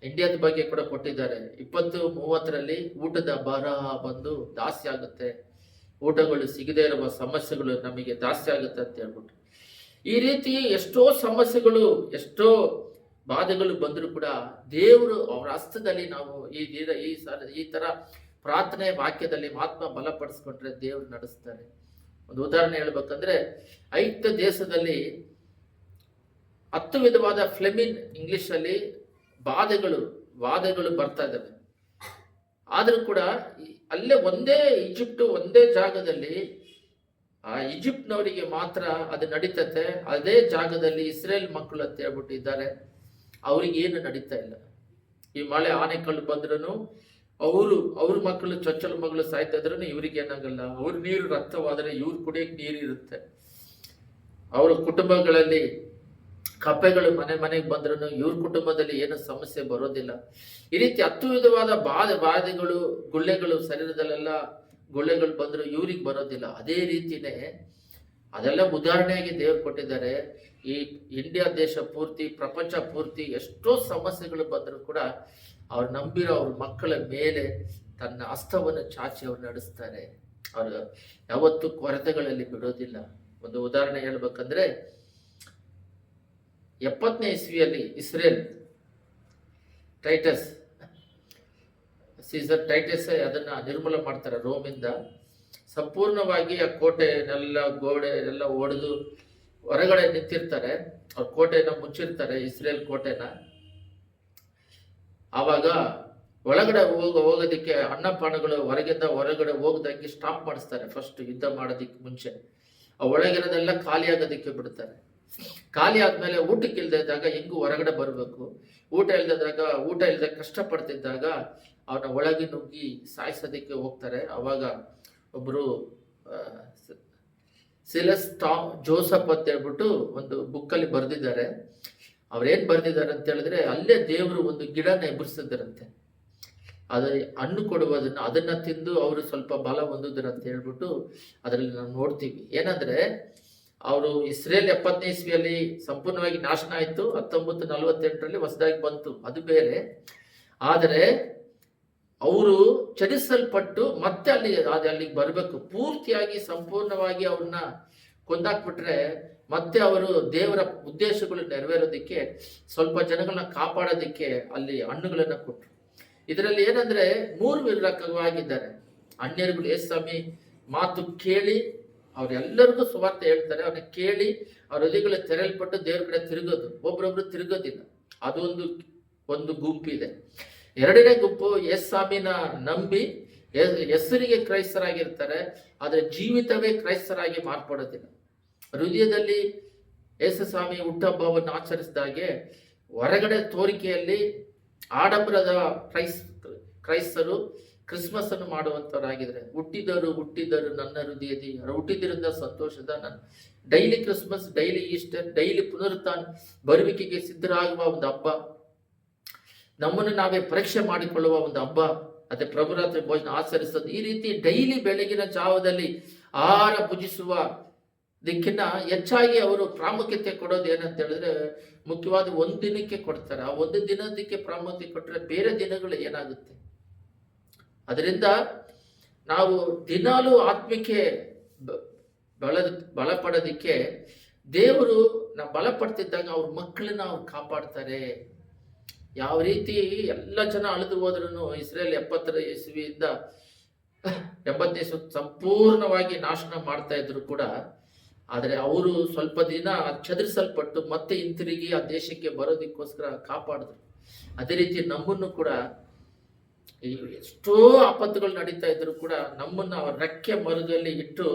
Speaker 1: ಇಂಡಿಯಾದ ಬಗ್ಗೆ ಕೂಡ ಕೊಟ್ಟಿದ್ದಾರೆ. 2030ರಲ್ಲಿ ಊಟದ ಬರಹ ಬಂದು ಜಾಸ್ತಿ ಆಗುತ್ತೆ, ಊಟಗಳು ಸಿಗದೇ ಇರುವ ಸಮಸ್ಯೆಗಳು ನಮಗೆ ಜಾಸ್ತಿ ಆಗುತ್ತೆ ಅಂತ ಹೇಳ್ಬಿಟ್ಟು, ಈ ರೀತಿ ಎಷ್ಟೋ ಸಮಸ್ಯೆಗಳು, ಎಷ್ಟೋ ಬಾಧೆಗಳು ಬಂದರೂ ಕೂಡ ದೇವರು ಅವರ ಹಸ್ತದಲ್ಲಿ ನಾವು ಈ ತರ ಪ್ರಾರ್ಥನೆ ವಾಕ್ಯದಲ್ಲಿ ಮಾತ್ರ ಬಲಪಡಿಸ್ಕೊಂಡ್ರೆ ದೇವರು ನಡೆಸ್ತಾರೆ. ಒಂದು ಉದಾಹರಣೆ ಹೇಳ್ಬೇಕಂದ್ರೆ, ಐಕ್ಯ ದೇಶದಲ್ಲಿ 10 ವಿಧವಾದ ಫ್ಲೆಮಿನ್ ಇಂಗ್ಲಿಷ್ ಅಲ್ಲಿ ವಾದಗಳು ಬರ್ತಾ ಇದ್ದಾವೆ. ಆದ್ರೂ ಕೂಡ ಅಲ್ಲೇ ಒಂದೇ ಜಾಗದಲ್ಲಿ ಆ ಈಜಿಪ್ಟ್ನವರಿಗೆ ಮಾತ್ರ ಅದು ನಡೀತತೆ. ಅದೇ ಜಾಗದಲ್ಲಿ ಇಸ್ರೇಲ್ ಮಕ್ಕಳು ಅಂತ ಹೇಳ್ಬಿಟ್ಟು ಇದ್ದಾರೆ, ಅವ್ರಿಗೆ ಏನು ನಡೀತಾ ಇಲ್ಲ. ಈ ಮಳೆ ಆನೆಕಲ್ಲು ಬಂದ್ರೂ ಅವ್ರ ಮಕ್ಕಳು, ಚೊಚ್ಚಲ ಮಗಳು ಸಾಯ್ತಾ ಇದ್ರೂ ಇವ್ರಿಗೆ ಏನಾಗಲ್ಲ. ಅವ್ರ ನೀರು ರಕ್ತವಾದರೆ ಇವ್ರು ಕುಡಿಯಕ್ಕೆ ನೀರು ಇರುತ್ತೆ. ಅವ್ರ ಕುಟುಂಬಗಳಲ್ಲಿ ಕಪ್ಪೆಗಳು ಮನೆಗೆ ಬಂದ್ರೂ ಇವ್ರ ಕುಟುಂಬದಲ್ಲಿ ಏನು ಸಮಸ್ಯೆ ಬರೋದಿಲ್ಲ. ಈ ರೀತಿ 10 ವಿಧವಾದ ಬಾಧೆಗಳು, ಗುಳ್ಳೆಗಳು, ಶರೀರದಲ್ಲೆಲ್ಲ ಗುಳ್ಳೆಗಳು ಬಂದ್ರು ಇವ್ರಿಗೆ ಬರೋದಿಲ್ಲ. ಅದೇ ರೀತಿನೇ ಅದೆಲ್ಲ ಉದಾಹರಣೆಯಾಗಿ ದೇವರು ಕೊಟ್ಟಿದ್ದಾರೆ. ಈ ಇಂಡಿಯಾ ದೇಶ ಪೂರ್ತಿ, ಪ್ರಪಂಚ ಪೂರ್ತಿ ಎಷ್ಟೋ ಸಮಸ್ಯೆಗಳು ಬಂದರೂ ಕೂಡ ಅವ್ರು ನಂಬಿರೋ ಅವ್ರ ಮಕ್ಕಳ ಮೇಲೆ ತನ್ನ ಹಸ್ತವನ್ನು ಚಾಚಿ ಅವ್ರು ನಡೆಸ್ತಾರೆ. ಅವ್ರು ಯಾವತ್ತೂ ಕೊರತೆಗಳಲ್ಲಿ ಬಿಡೋದಿಲ್ಲ. ಒಂದು ಉದಾಹರಣೆ ಹೇಳ್ಬೇಕಂದ್ರೆ, 70ನೇ ಇಸ್ವಿಯಲ್ಲಿ ಇಸ್ರೇಲ್ ಸೀಸರ್ ಟೈಟಸ್ ಅದನ್ನ ನಿರ್ಮೂಲ ಮಾಡ್ತಾರೆ ರೋಮಿಂದ. ಸಂಪೂರ್ಣವಾಗಿ ಆ ಗೋಡೆ ಎಲ್ಲ ಒಡೆದು ಹೊರಗಡೆ ನಿಂತಿರ್ತಾರೆ. ಅವ್ರ ಕೋಟೆನ ಮುಚ್ಚಿರ್ತಾರೆ, ಇಸ್ರೇಲ್ ಕೋಟೆನ. ಆವಾಗ ಒಳಗಡೆ ಹೋಗೋದಕ್ಕೆ ಅನ್ನಪಾನಗಳು ಹೊರಗಡೆ ಹೋಗದಂಗೆ ಸ್ಟಾಪ್ ಮಾಡಿಸ್ತಾರೆ. ಫಸ್ಟ್ ಯುದ್ಧ ಮಾಡೋದಕ್ಕೆ ಮುಂಚೆ ಆ ಒಳಗಿರೋದೆಲ್ಲ ಖಾಲಿ ಆಗೋದಕ್ಕೆ ಬಿಡ್ತಾರೆ. ಖಾಲಿ ಆದ್ಮೇಲೆ ಊಟಕ್ಕೆ ಇಲ್ದೇ ಇದ್ದಾಗ ಹೆಂಗು ಹೊರಗಡೆ ಬರಬೇಕು, ಊಟ ಇಲ್ದ ಕಷ್ಟಪಡ್ತಿದ್ದಾಗ ಅವನ ಒಳಗೆ ನುಗ್ಗಿ ಸಾಯಿಸೋದಕ್ಕೆ ಹೋಗ್ತಾರೆ. ಅವಾಗ ಒಬ್ರು ಸಿಲಸ್ ಜೋಸಫ್ ಅಂತ ಹೇಳ್ಬಿಟ್ಟು ಒಂದು ಬುಕ್ಕಲ್ಲಿ ಬರೆದಿದ್ದಾರೆ. ಅವ್ರೇನ್ ಬರೆದಿದ್ದಾರೆ ಅಂತ ಹೇಳಿದ್ರೆ, ಅಲ್ಲೇ ದೇವರು ಒಂದು ಗಿಡನ ಎಬ್ಬರಿಸಿದ್ರಂತೆ. ಅದು ಹಣ್ಣು ಅದನ್ನ ತಿಂದು ಅವರು ಸ್ವಲ್ಪ ಬಲ ಹೊಂದಿದ್ರು ಅಂತ ಹೇಳ್ಬಿಟ್ಟು ಅದರಲ್ಲಿ ನಾವು ನೋಡ್ತೀವಿ. ಏನಂದ್ರೆ, ಅವರು ಇಸ್ರೇಲ್ 70ನೇ ಇಸ್ವಿಯಲ್ಲಿ ಸಂಪೂರ್ಣವಾಗಿ ನಾಶನ ಆಯ್ತು. 1948ರಲ್ಲಿ ಹೊಸದಾಗಿ ಬಂತು, ಅದು ಬೇರೆ. ಆದರೆ ಅವರು ಚಡಿಸಲ್ಪಟ್ಟು ಮತ್ತೆ ಅಲ್ಲಿಗೆ ಬರಬೇಕು, ಪೂರ್ತಿಯಾಗಿ ಸಂಪೂರ್ಣವಾಗಿ ಅವ್ರನ್ನ ಕೊಂದಾಕ್ಬಿಟ್ರೆ ಮತ್ತೆ ಅವರು ದೇವರ ಉದ್ದೇಶಗಳು ನೆರವೇರೋದಕ್ಕೆ, ಸ್ವಲ್ಪ ಜನಗಳನ್ನ ಕಾಪಾಡೋದಕ್ಕೆ ಅಲ್ಲಿ ಹಣ್ಣುಗಳನ್ನ ಕೊಟ್ಟರು. ಇದರಲ್ಲಿ ಏನಂದ್ರೆ 3 ರಕವಾಗಿದ್ದಾರೆ. ಅನ್ಯರುಗಳು ಯೇಸುಸ್ವಾಮಿ ಮಾತು ಕೇಳಿ ಅವ್ರೆಲ್ಲರಿಗೂ ಸುವಾರ್ತೆ ಹೇಳ್ತಾರೆ. ಅವ್ರನ್ನ ಕೇಳಿ ಅವ್ರ ಹೃದಯಗಳು ತೆರೆಯಲ್ಪಟ್ಟು ದೇವ್ರ ಕಡೆ ತಿರುಗೋದು. ಒಬ್ರೊಬ್ರು ತಿರುಗೋದಿಲ್ಲ, ಅದು ಒಂದು ಗುಂಪಿದೆ. 2ನೇ ಗುಂಪು ಯೇಸುಸ್ವಾಮಿನ ನಂಬಿ ಹೆಸರಿಗೆ ಕ್ರೈಸ್ತರಾಗಿರ್ತಾರೆ, ಆದ್ರೆ ಜೀವಿತವೇ ಕ್ರೈಸ್ತರಾಗಿ ಮಾರ್ಪಡೋದಿಲ್ಲ. ಹೃದಯದಲ್ಲಿ ಯೇಸುಸ್ವಾಮಿ ಹುಟ್ಟಹಬ್ಬವನ್ನು ಆಚರಿಸಿದಾಗೆ ಹೊರಗಡೆ ತೋರಿಕೆಯಲ್ಲಿ ಆಡಂಬರದ ಕ್ರೈಸ್ತರು ಕ್ರಿಸ್ಮಸ್ ಅನ್ನು ಮಾಡುವಂತವರಾಗಿದ್ರೆ, ಹುಟ್ಟಿದರು ನನ್ನ ಹೃದಯದಿ, ಹುಟ್ಟಿದ್ರಿಂದ ಸಂತೋಷದ ನನ್ನ daily Christmas, daily Easter, daily ಪುನರುತ್ಥಾನ ಬರುವಿಕೆಗೆ ಸಿದ್ಧರಾಗುವ ಒಂದು ಹಬ್ಬ, ನಮ್ಮನ್ನು ನಾವೇ ಪರೀಕ್ಷೆ ಮಾಡಿಕೊಳ್ಳುವ ಒಂದು ಹಬ್ಬ, ಅದೇ ಪ್ರಭುರಾತ್ರಿ ಭೋಜನ ಆಚರಿಸೋದು. ಈ ರೀತಿ ಡೈಲಿ ಬೆಳಗಿನ ಜಾವದಲ್ಲಿ ಆಹಾರ ಭುಜಿಸುವ ಇದಕ್ಕಿಂತ ಹೆಚ್ಚಾಗಿ ಅವರು ಪ್ರಾಮುಖ್ಯತೆ ಕೊಡೋದು ಏನಂತ ಹೇಳಿದ್ರೆ, ಮುಖ್ಯವಾದ ಒಂದು ದಿನಕ್ಕೆ ಕೊಡ್ತಾರೆ. ಆ ಒಂದು ದಿನದಕ್ಕೆ ಪ್ರಾಮುಖ್ಯತೆ ಕೊಟ್ಟರೆ ಬೇರೆ ದಿನಗಳು ಏನಾಗುತ್ತೆ? ಅದರಿಂದ ನಾವು ದಿನಾಲೂ ಆತ್ಮಕ್ಕೆ ಬಲಪಡೋದಿಕ್ಕೆ ದೇವರು ನಾವು ಬಲಪಡ್ತಿದ್ದಾಗ ಅವ್ರ ಮಕ್ಕಳನ್ನ ಅವ್ರು ಕಾಪಾಡ್ತಾರೆ. ಯಾವ ರೀತಿ ಎಲ್ಲ ಜನ ಅಳಿದು ಹೋದ್ರೂ ಇಸ್ರೇಲ್ 70ರ ಇಸವಿಯಿಂದ 80ನೇ ಸಂಪೂರ್ಣವಾಗಿ ನಾಶನ ಮಾಡ್ತಾ ಇದ್ರು ಕೂಡ, ಆದರೆ ಅವರು ಸ್ವಲ್ಪ ದಿನ ಚದುರಿಸಲ್ಪಟ್ಟು ಮತ್ತೆ ಹಿಂತಿರುಗಿ ಆ ದೇಶಕ್ಕೆ ಬರೋದಕ್ಕೋಸ್ಕರ ಕಾಪಾಡಿದ್ರು. ಅದೇ ರೀತಿ ನಮ್ಮನ್ನು ಕೂಡ ಎಷ್ಟೋ ಆಪತ್ತುಗಳು ನಡೀತಾ ಇದ್ರು ಕೂಡ ನಮ್ಮನ್ನ ಅವರ ರೆಕ್ಕೆ ಮರದಲ್ಲಿ ಇಟ್ಟು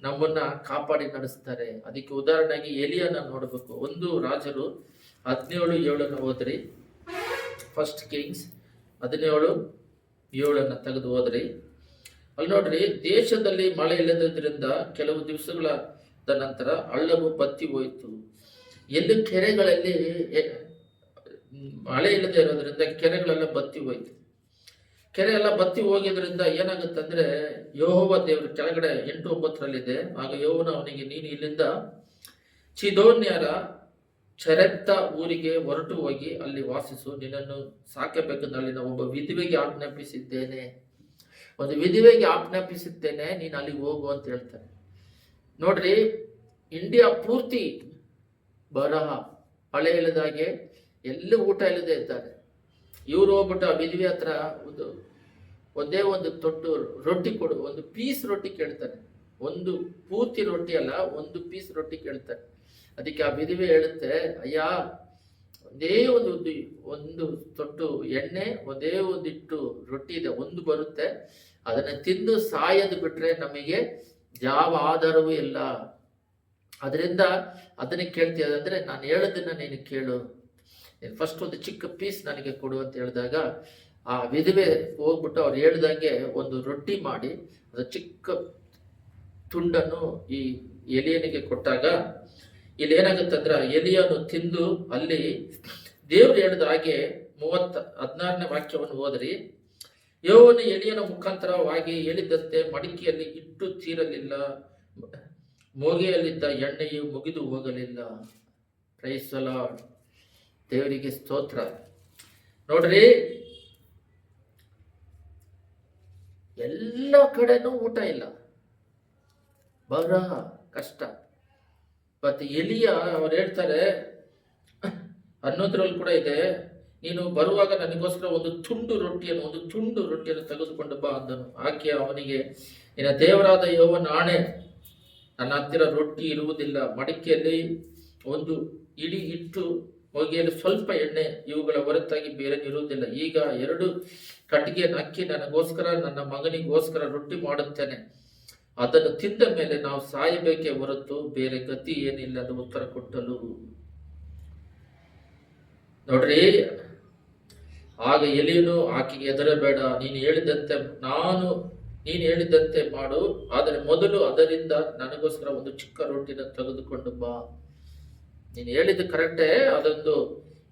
Speaker 1: ನಮ್ಮನ್ನ ಕಾಪಾಡಿ ನಡೆಸ್ತಾರೆ. ಅದಕ್ಕೆ ಉದಾಹರಣೆಗೆ ಎಲಿಯನ್ನ ನೋಡಬೇಕು. 1 ರಾಜರು 17:7 ಓದ್ರಿ. ಫಸ್ಟ್ ಕಿಂಗ್ಸ್ 17:7 ತೆಗೆದು ಹೋದ್ರಿ. ಅಲ್ಲಿ ನೋಡ್ರಿ, ದೇಶದಲ್ಲಿ ಮಳೆ ಇಲ್ಲದ್ರಿಂದ ಕೆಲವು ದಿವಸಗಳ ನಂತರ ಹಳ್ಳವು ಬತ್ತಿ ಹೋಯಿತು. ಎಲ್ಲಿ ಕೆರೆಗಳಲ್ಲಿ ಮಳೆ ಇಲ್ಲದೆ ಇರೋದ್ರಿಂದ ಕೆರೆಗಳೆಲ್ಲ ಬತ್ತಿ ಹೋಯ್ತು. ಕೆರೆ ಎಲ್ಲ ಬತ್ತಿ ಹೋಗಿದ್ರಿಂದ ಏನಾಗುತ್ತಂದ್ರೆ, ಯೆಹೋವ ದೇವರು ಕೆಳಗಡೆ 8-9 ಆಗ ಯೆಹೋವನು ಅವನಿಗೆ, ನೀನು ಇಲ್ಲಿಂದ ಚಿದೋನ್ಯರ ಚೆರೆತ್ತ ಊರಿಗೆ ಹೊರಟು ಹೋಗಿ ಅಲ್ಲಿ ವಾಸಿಸು, ನಿನ್ನನ್ನು ಸಾಕಬೇಕೆಂದು ಅಲ್ಲಿನ ಒಬ್ಬ ವಿಧವೆಗೆ ಆಜ್ಞಾಪಿಸಿದ್ದೇನೆ. ಒಂದು ವಿಧವೆಗೆ ಆಜ್ಞಾಪಿಸಿದ್ದೇನೆ, ನೀನು ಅಲ್ಲಿಗೆ ಹೋಗು ಅಂತ ಹೇಳ್ತಾರೆ. ನೋಡ್ರಿ, ಇಂಡಿಯಾ ಪೂರ್ತಿ ಬರಹ, ಮಳೆ ಇಲ್ಲದಾಗೆ, ಎಲ್ಲೂ ಊಟ ಇಲ್ಲದೆ ಇದ್ದಾರೆ. ಇವ್ರು ಹೋಗ್ಬಿಟ್ಟು ಆ ವಿಧವೆ ಹತ್ರ ಒಂದೇ ಒಂದು ತೊಟ್ಟು ರೊಟ್ಟಿ ಕೊಡು, ಒಂದು ಪೀಸ್ ರೊಟ್ಟಿ ಕೇಳ್ತಾರೆ. ಒಂದು ಪೂರ್ತಿ ರೊಟ್ಟಿ ಅಲ್ಲ, ಒಂದು ಪೀಸ್ ರೊಟ್ಟಿ ಕೇಳ್ತಾರೆ. ಅದಕ್ಕೆ ಆ ವಿಧವೆ ಹೇಳುತ್ತೆ, ಅಯ್ಯ, ಒಂದೇ ಒಂದು ತೊಟ್ಟು ಎಣ್ಣೆ, ಒಂದೇ ಒಂದಿಟ್ಟು ರೊಟ್ಟಿ ಇದೆ, ಒಂದು ಬರುತ್ತೆ, ಅದನ್ನ ತಿಂದು ಸಾಯದು ಬಿಟ್ರೆ ನಮಗೆ ಯಾವ ಆಧಾರವೂ ಇಲ್ಲ. ಅದರಿಂದ ಅದನ್ನ ಕೇಳ್ತೀಯ ಅಂದ್ರೆ ನಾನು ಹೇಳೋದನ್ನ ನೀನು ಕೇಳು, ಫಸ್ಟ್ ಒಂದು ಚಿಕ್ಕ ಪೀಸ್ ನನಗೆ ಕೊಡು ಅಂತ ಹೇಳಿದಾಗ ಆ ವಿಧವೆ ಹೋಗ್ಬಿಟ್ಟು ಅವ್ರು ಹೇಳ್ದಂಗೆ ಒಂದು ರೊಟ್ಟಿ ಮಾಡಿ ಅದು ಚಿಕ್ಕ ತುಂಡನ್ನು ಈ ಎಲಿಯನಿಗೆ ಕೊಟ್ಟಾಗ ಇಲ್ಲಿ ಏನಾಗುತ್ತಂದ್ರೆ, ಎಲಿಯನ್ನು ತಿಂದು ಅಲ್ಲಿ ದೇವ್ರು ಹೇಳಿದ ಹಾಗೆ 16ನೇ ವಾಕ್ಯವನ್ನು ಓದ್ರಿ. ಯೆಹೋವನು ಎಲಿಯನ ಮುಖಾಂತರವಾಗಿ ಹೇಳಿದಂತೆ ಮಡಿಕೆಯಲ್ಲಿ ಇಟ್ಟು ತೀರಲಿಲ್ಲ, ಮೋಗೆಯಲ್ಲಿದ್ದ ಎಣ್ಣೆಯು ಮುಗಿದು ಹೋಗಲಿಲ್ಲ. Praise the Lord. ದೇವರಿಗೆ ಸ್ತೋತ್ರ. ನೋಡ್ರಿ, ಎಲ್ಲ ಕಡೆನೂ ಊಟ ಇಲ್ಲ, ಬಹಳ ಕಷ್ಟ. ಮತ್ತೆ ಎಲಿಯ ಅವ್ರು ಹೇಳ್ತಾರೆ, 11ರಲ್ಲಿ ಕೂಡ ಇದೆ, ನೀನು ಬರುವಾಗ ನನಗೋಸ್ಕರ ಒಂದು ತುಂಡು ರೊಟ್ಟಿಯನ್ನು ತೆಗೆದುಕೊಂಡು ಬಾ ಅಂದನು. ಆಕೆ ಅವನಿಗೆ, ನಿನ್ನ ದೇವರಾದ ಯೆಹೋವನ ಆಣೆ, ನನ್ನ ಹತ್ತಿರ ರೊಟ್ಟಿ ಇರುವುದಿಲ್ಲ, ಮಡಿಕೆಯಲ್ಲಿ ಒಂದು ಇಡಿ ಹಿಟ್ಟು, ಹೊಗೆಯಲ್ಲಿ ಸ್ವಲ್ಪ ಎಣ್ಣೆ, ಇವುಗಳ ಹೊರತಾಗಿ ಬೇರೆ ಇರುವುದಿಲ್ಲ. ಈಗ 2 ಕಟ್ಟಿಗೆ ಅಕ್ಕಿ ನನಗೋಸ್ಕರ ನನ್ನ ಮಗನಿಗೋಸ್ಕರ ರೊಟ್ಟಿ ಮಾಡುತ್ತೇನೆ, ಅದನ್ನು ತಿಂದ ಮೇಲೆ ನಾವು ಸಾಯಬೇಕೇ ಹೊರತು ಬೇರೆ ಗತಿ ಏನಿಲ್ಲ ಅಂತ ಉತ್ತರ ಕೊಟ್ಟಲು. ನೋಡ್ರಿ, ಆಗ ಎಲಿಯನು ಆಕೆಗೆ, ಹೆದರಬೇಡ, ನೀನು ಹೇಳಿದಂತೆ ಮಾಡು, ಆದರೆ ಮೊದಲು ಅದರಿಂದ ನನಗೋಸ್ಕರ ಒಂದು ಚಿಕ್ಕ ರೊಟ್ಟಿನ ತೆಗೆದುಕೊಂಡು ಬಾ. ನೀನು ಹೇಳಿದ್ದು ಕರೆಕ್ಟೇ,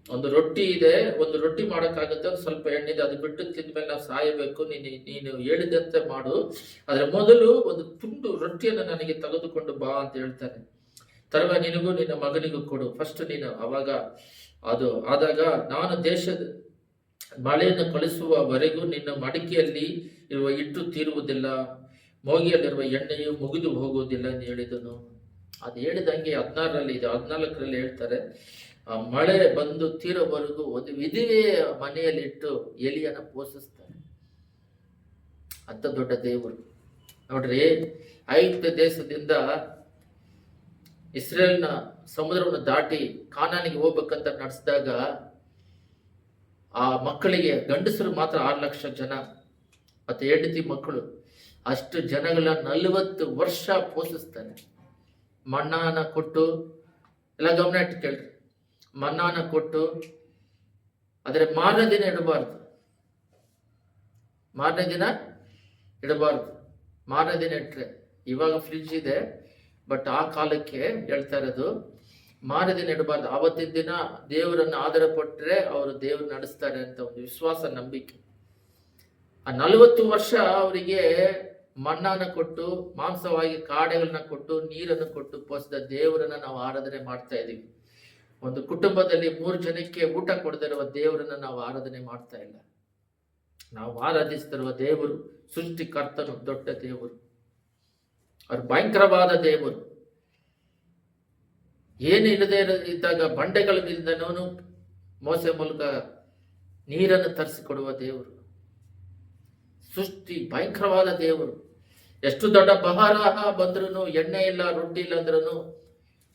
Speaker 1: ಒಂದು ರೊಟ್ಟಿ ಇದೆ, ಒಂದು ರೊಟ್ಟಿ ಮಾಡೋಕ್ಕಾಗುತ್ತೆ, ಒಂದು ಸ್ವಲ್ಪ ಎಣ್ಣಿದೆ, ಅದು ಬಿಟ್ಟು ತಿಂದ್ಮೇಲೆ ನಾವು ಸಾಯಬೇಕು. ನೀನು ಹೇಳಿದಂತೆ ಮಾಡು, ಆದರೆ ಮೊದಲು ಒಂದು ತುಂಡು ರೊಟ್ಟಿಯನ್ನು ನನಗೆ ತೆಗೆದುಕೊಂಡು ಬಾ ಅಂತ ಹೇಳ್ತಾನೆ. ತರವ ನಿನಗೂ ನಿನ್ನ ಮಗನಿಗೂ ಕೊಡು, ಫಸ್ಟ್ ನೀನು ಆದಾಗ ನಾನು ದೇಶದ ಮಳೆಯನ್ನು ಕಳಿಸುವವರೆಗೂ ನಿನ್ನ ಮಡಿಕೆಯಲ್ಲಿ ಇರುವ ಹಿಟ್ಟು ತೀರುವುದಿಲ್ಲ, ಮೋಗಿಯಲ್ಲಿರುವ ಎಣ್ಣೆಯು ಮುಗಿದು ಹೋಗುವುದಿಲ್ಲ ಎಂದು ಹೇಳಿದನು. ಅದು ಹೇಳಿದಂಗೆ 14ರಲ್ಲಿ ಹೇಳ್ತಾರೆ, ಆ ಮಳೆ ಬಂದು ತೀರೋವರೆಗೂ ಒಂದು ವಿಧವೆಯ ಮನೆಯಲ್ಲಿಟ್ಟು ಎಲಿಯನ್ನ ಪೋಷಿಸ್ತಾರೆ. ಅಂತ ದೊಡ್ಡ ದೇವರು. ನೋಡ್ರಿ, ಐಗುಪ್ತ ದೇಶದಿಂದ ಇಸ್ರೇಲ್ನ ಸಮುದ್ರವನ್ನು ದಾಟಿ ಕಾನಾನಿಗೆ ಹೋಗ್ಬೇಕಂತ ನಡೆಸಿದಾಗ ಆ ಮಕ್ಕಳಿಗೆ, ಗಂಡಸರು ಮಾತ್ರ 6 ಲಕ್ಷ ಜನ, ಮತ್ತೆ ಹೆಂಡತಿ ಮಕ್ಕಳು, ಅಷ್ಟು ಜನಗಳ 40 ವರ್ಷ ಪೋಷಿಸ್ತಾನೆ. ಮಣ್ಣಾನ ಕೊಟ್ಟು, ಎಲ್ಲ ಗಮನ ಇಟ್ಟು ಕೇಳ್ರಿ, ಮಣ್ಣಾನ ಕೊಟ್ಟು, ಆದರೆ ಮಾರನೇ ದಿನ ಇಡಬಾರ್ದು. ಮಾರನೇ ದಿನ ಇಟ್ರೆ, ಇವಾಗ ಫ್ರಿಡ್ಜ್ ಇದೆ, ಬಟ್ ಆ ಕಾಲಕ್ಕೆ ಹೇಳ್ತಾ ಇರೋದು, ಮಾರನೇ ದಿನ ಇಡಬಾರ್ದು. ಆವತ್ತಿನ ದಿನ ದೇವರನ್ನು ಆಧಾರ ಪಟ್ಟರೆ ಅವರು ದೇವರು ನಡೆಸ್ತಾರೆ ಅಂತ ಒಂದು ವಿಶ್ವಾಸ, ನಂಬಿಕೆ. ಆ 40 ವರ್ಷ ಅವರಿಗೆ ಮಣ್ಣಾನ ಕೊಟ್ಟು, ಮಾಂಸವಾಗಿ ಕಾಡೆಗಳನ್ನ ಕೊಟ್ಟು, ನೀರನ್ನು ಕೊಟ್ಟು ಪೋಷಿಸಿದ ದೇವರನ್ನ ನಾವು ಆರಾಧನೆ ಮಾಡ್ತಾ ಇದ್ದೀವಿ. ಒಂದು ಕುಟುಂಬದಲ್ಲಿ 3 ಜನಕ್ಕೆ ಊಟ ಕೊಡದಿರುವ ದೇವರನ್ನ ನಾವು ಆರಾಧನೆ ಮಾಡ್ತಾ ಇಲ್ಲ. ನಾವು ಆರಾಧಿಸ್ತಿರುವ ದೇವರು ಸೃಷ್ಟಿಕರ್ತನು, ದೊಡ್ಡ ದೇವರು, ಅವ್ರು ಭಯಂಕರವಾದ ದೇವರು. ಏನು ಇಲ್ಲದೆ ಇದ್ದಾಗ ಬಂಡೆಗಳಿಂದನೂ ಮೋಸೆ ಮೂಲಕ ನೀರನ್ನು ತರಿಸಿಕೊಡುವ ದೇವರು, ಸೃಷ್ಟಿ ಭಯಂಕರವಾದ ದೇವರು. ಎಷ್ಟು ದೊಡ್ಡ ಬಹಾರಾಹ ಬಂದ್ರೂ, ಎಣ್ಣೆ ಇಲ್ಲ, ರೊಟ್ಟಿ ಇಲ್ಲ ಅಂದ್ರೂ,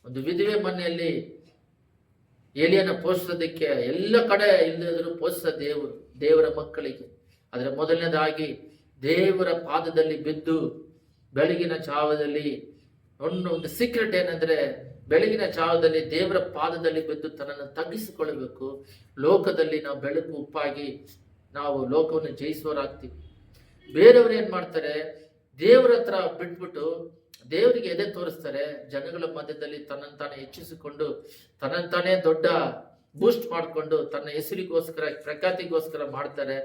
Speaker 1: ಒಂದು ವಿಧವೆ ಮನೆಯಲ್ಲಿ ಏಲಿಯನ್ನ ಪೋಷಿಸೋದಕ್ಕೆ ಎಲ್ಲ ಕಡೆ ಇಲ್ಲದಿದ್ರು ಪೋಷಿಸ ದೇವರು, ದೇವರ ಮಕ್ಕಳಿಗೆ. ಆದರೆ ಮೊದಲನೇದಾಗಿ ದೇವರ ಪಾದದಲ್ಲಿ ಬಿದ್ದು ಬೆಳಗಿನ ಜಾವದಲ್ಲಿ ಒಂದು ಸೀಕ್ರೆಟ್ ಏನಂದ್ರೆ, ಬೆಳಗಿನ ಜಾವದಲ್ಲಿ ದೇವರ ಪಾದದಲ್ಲಿ ಬಿದ್ದು ತನ್ನನ್ನು ತಗ್ಗಿಸಿಕೊಳ್ಳಬೇಕು. ಲೋಕದಲ್ಲಿ ನಾವು ಬೆಳಕು ಉಪ್ಪಾಗಿ ನಾವು ಲೋಕವನ್ನು ಜಯಿಸುವರಾಗ್ತೀವಿ. ಬೇರೆಯವರು ಏನ್ ಮಾಡ್ತಾರೆ, ದೇವರ ಹತ್ರ ಬಿಟ್ಬಿಟ್ಟು ದೇವರಿಗೆ ಎದೆ ತೋರಿಸ್ತಾರೆ. ಜನಗಳ ಮಧ್ಯದಲ್ಲಿ ತನ್ನಂತಾನೆ ಹೆಚ್ಚಿಸಿಕೊಂಡು, ತನ್ನಂತಾನೆ ದೊಡ್ಡ ಬೂಸ್ಟ್ ಮಾಡಿಕೊಂಡು, ತನ್ನ ಹೆಸರಿಗೋಸ್ಕರ, ಪ್ರಖ್ಯಾತಿಗೋಸ್ಕರ ಮಾಡ್ತಾರೆ.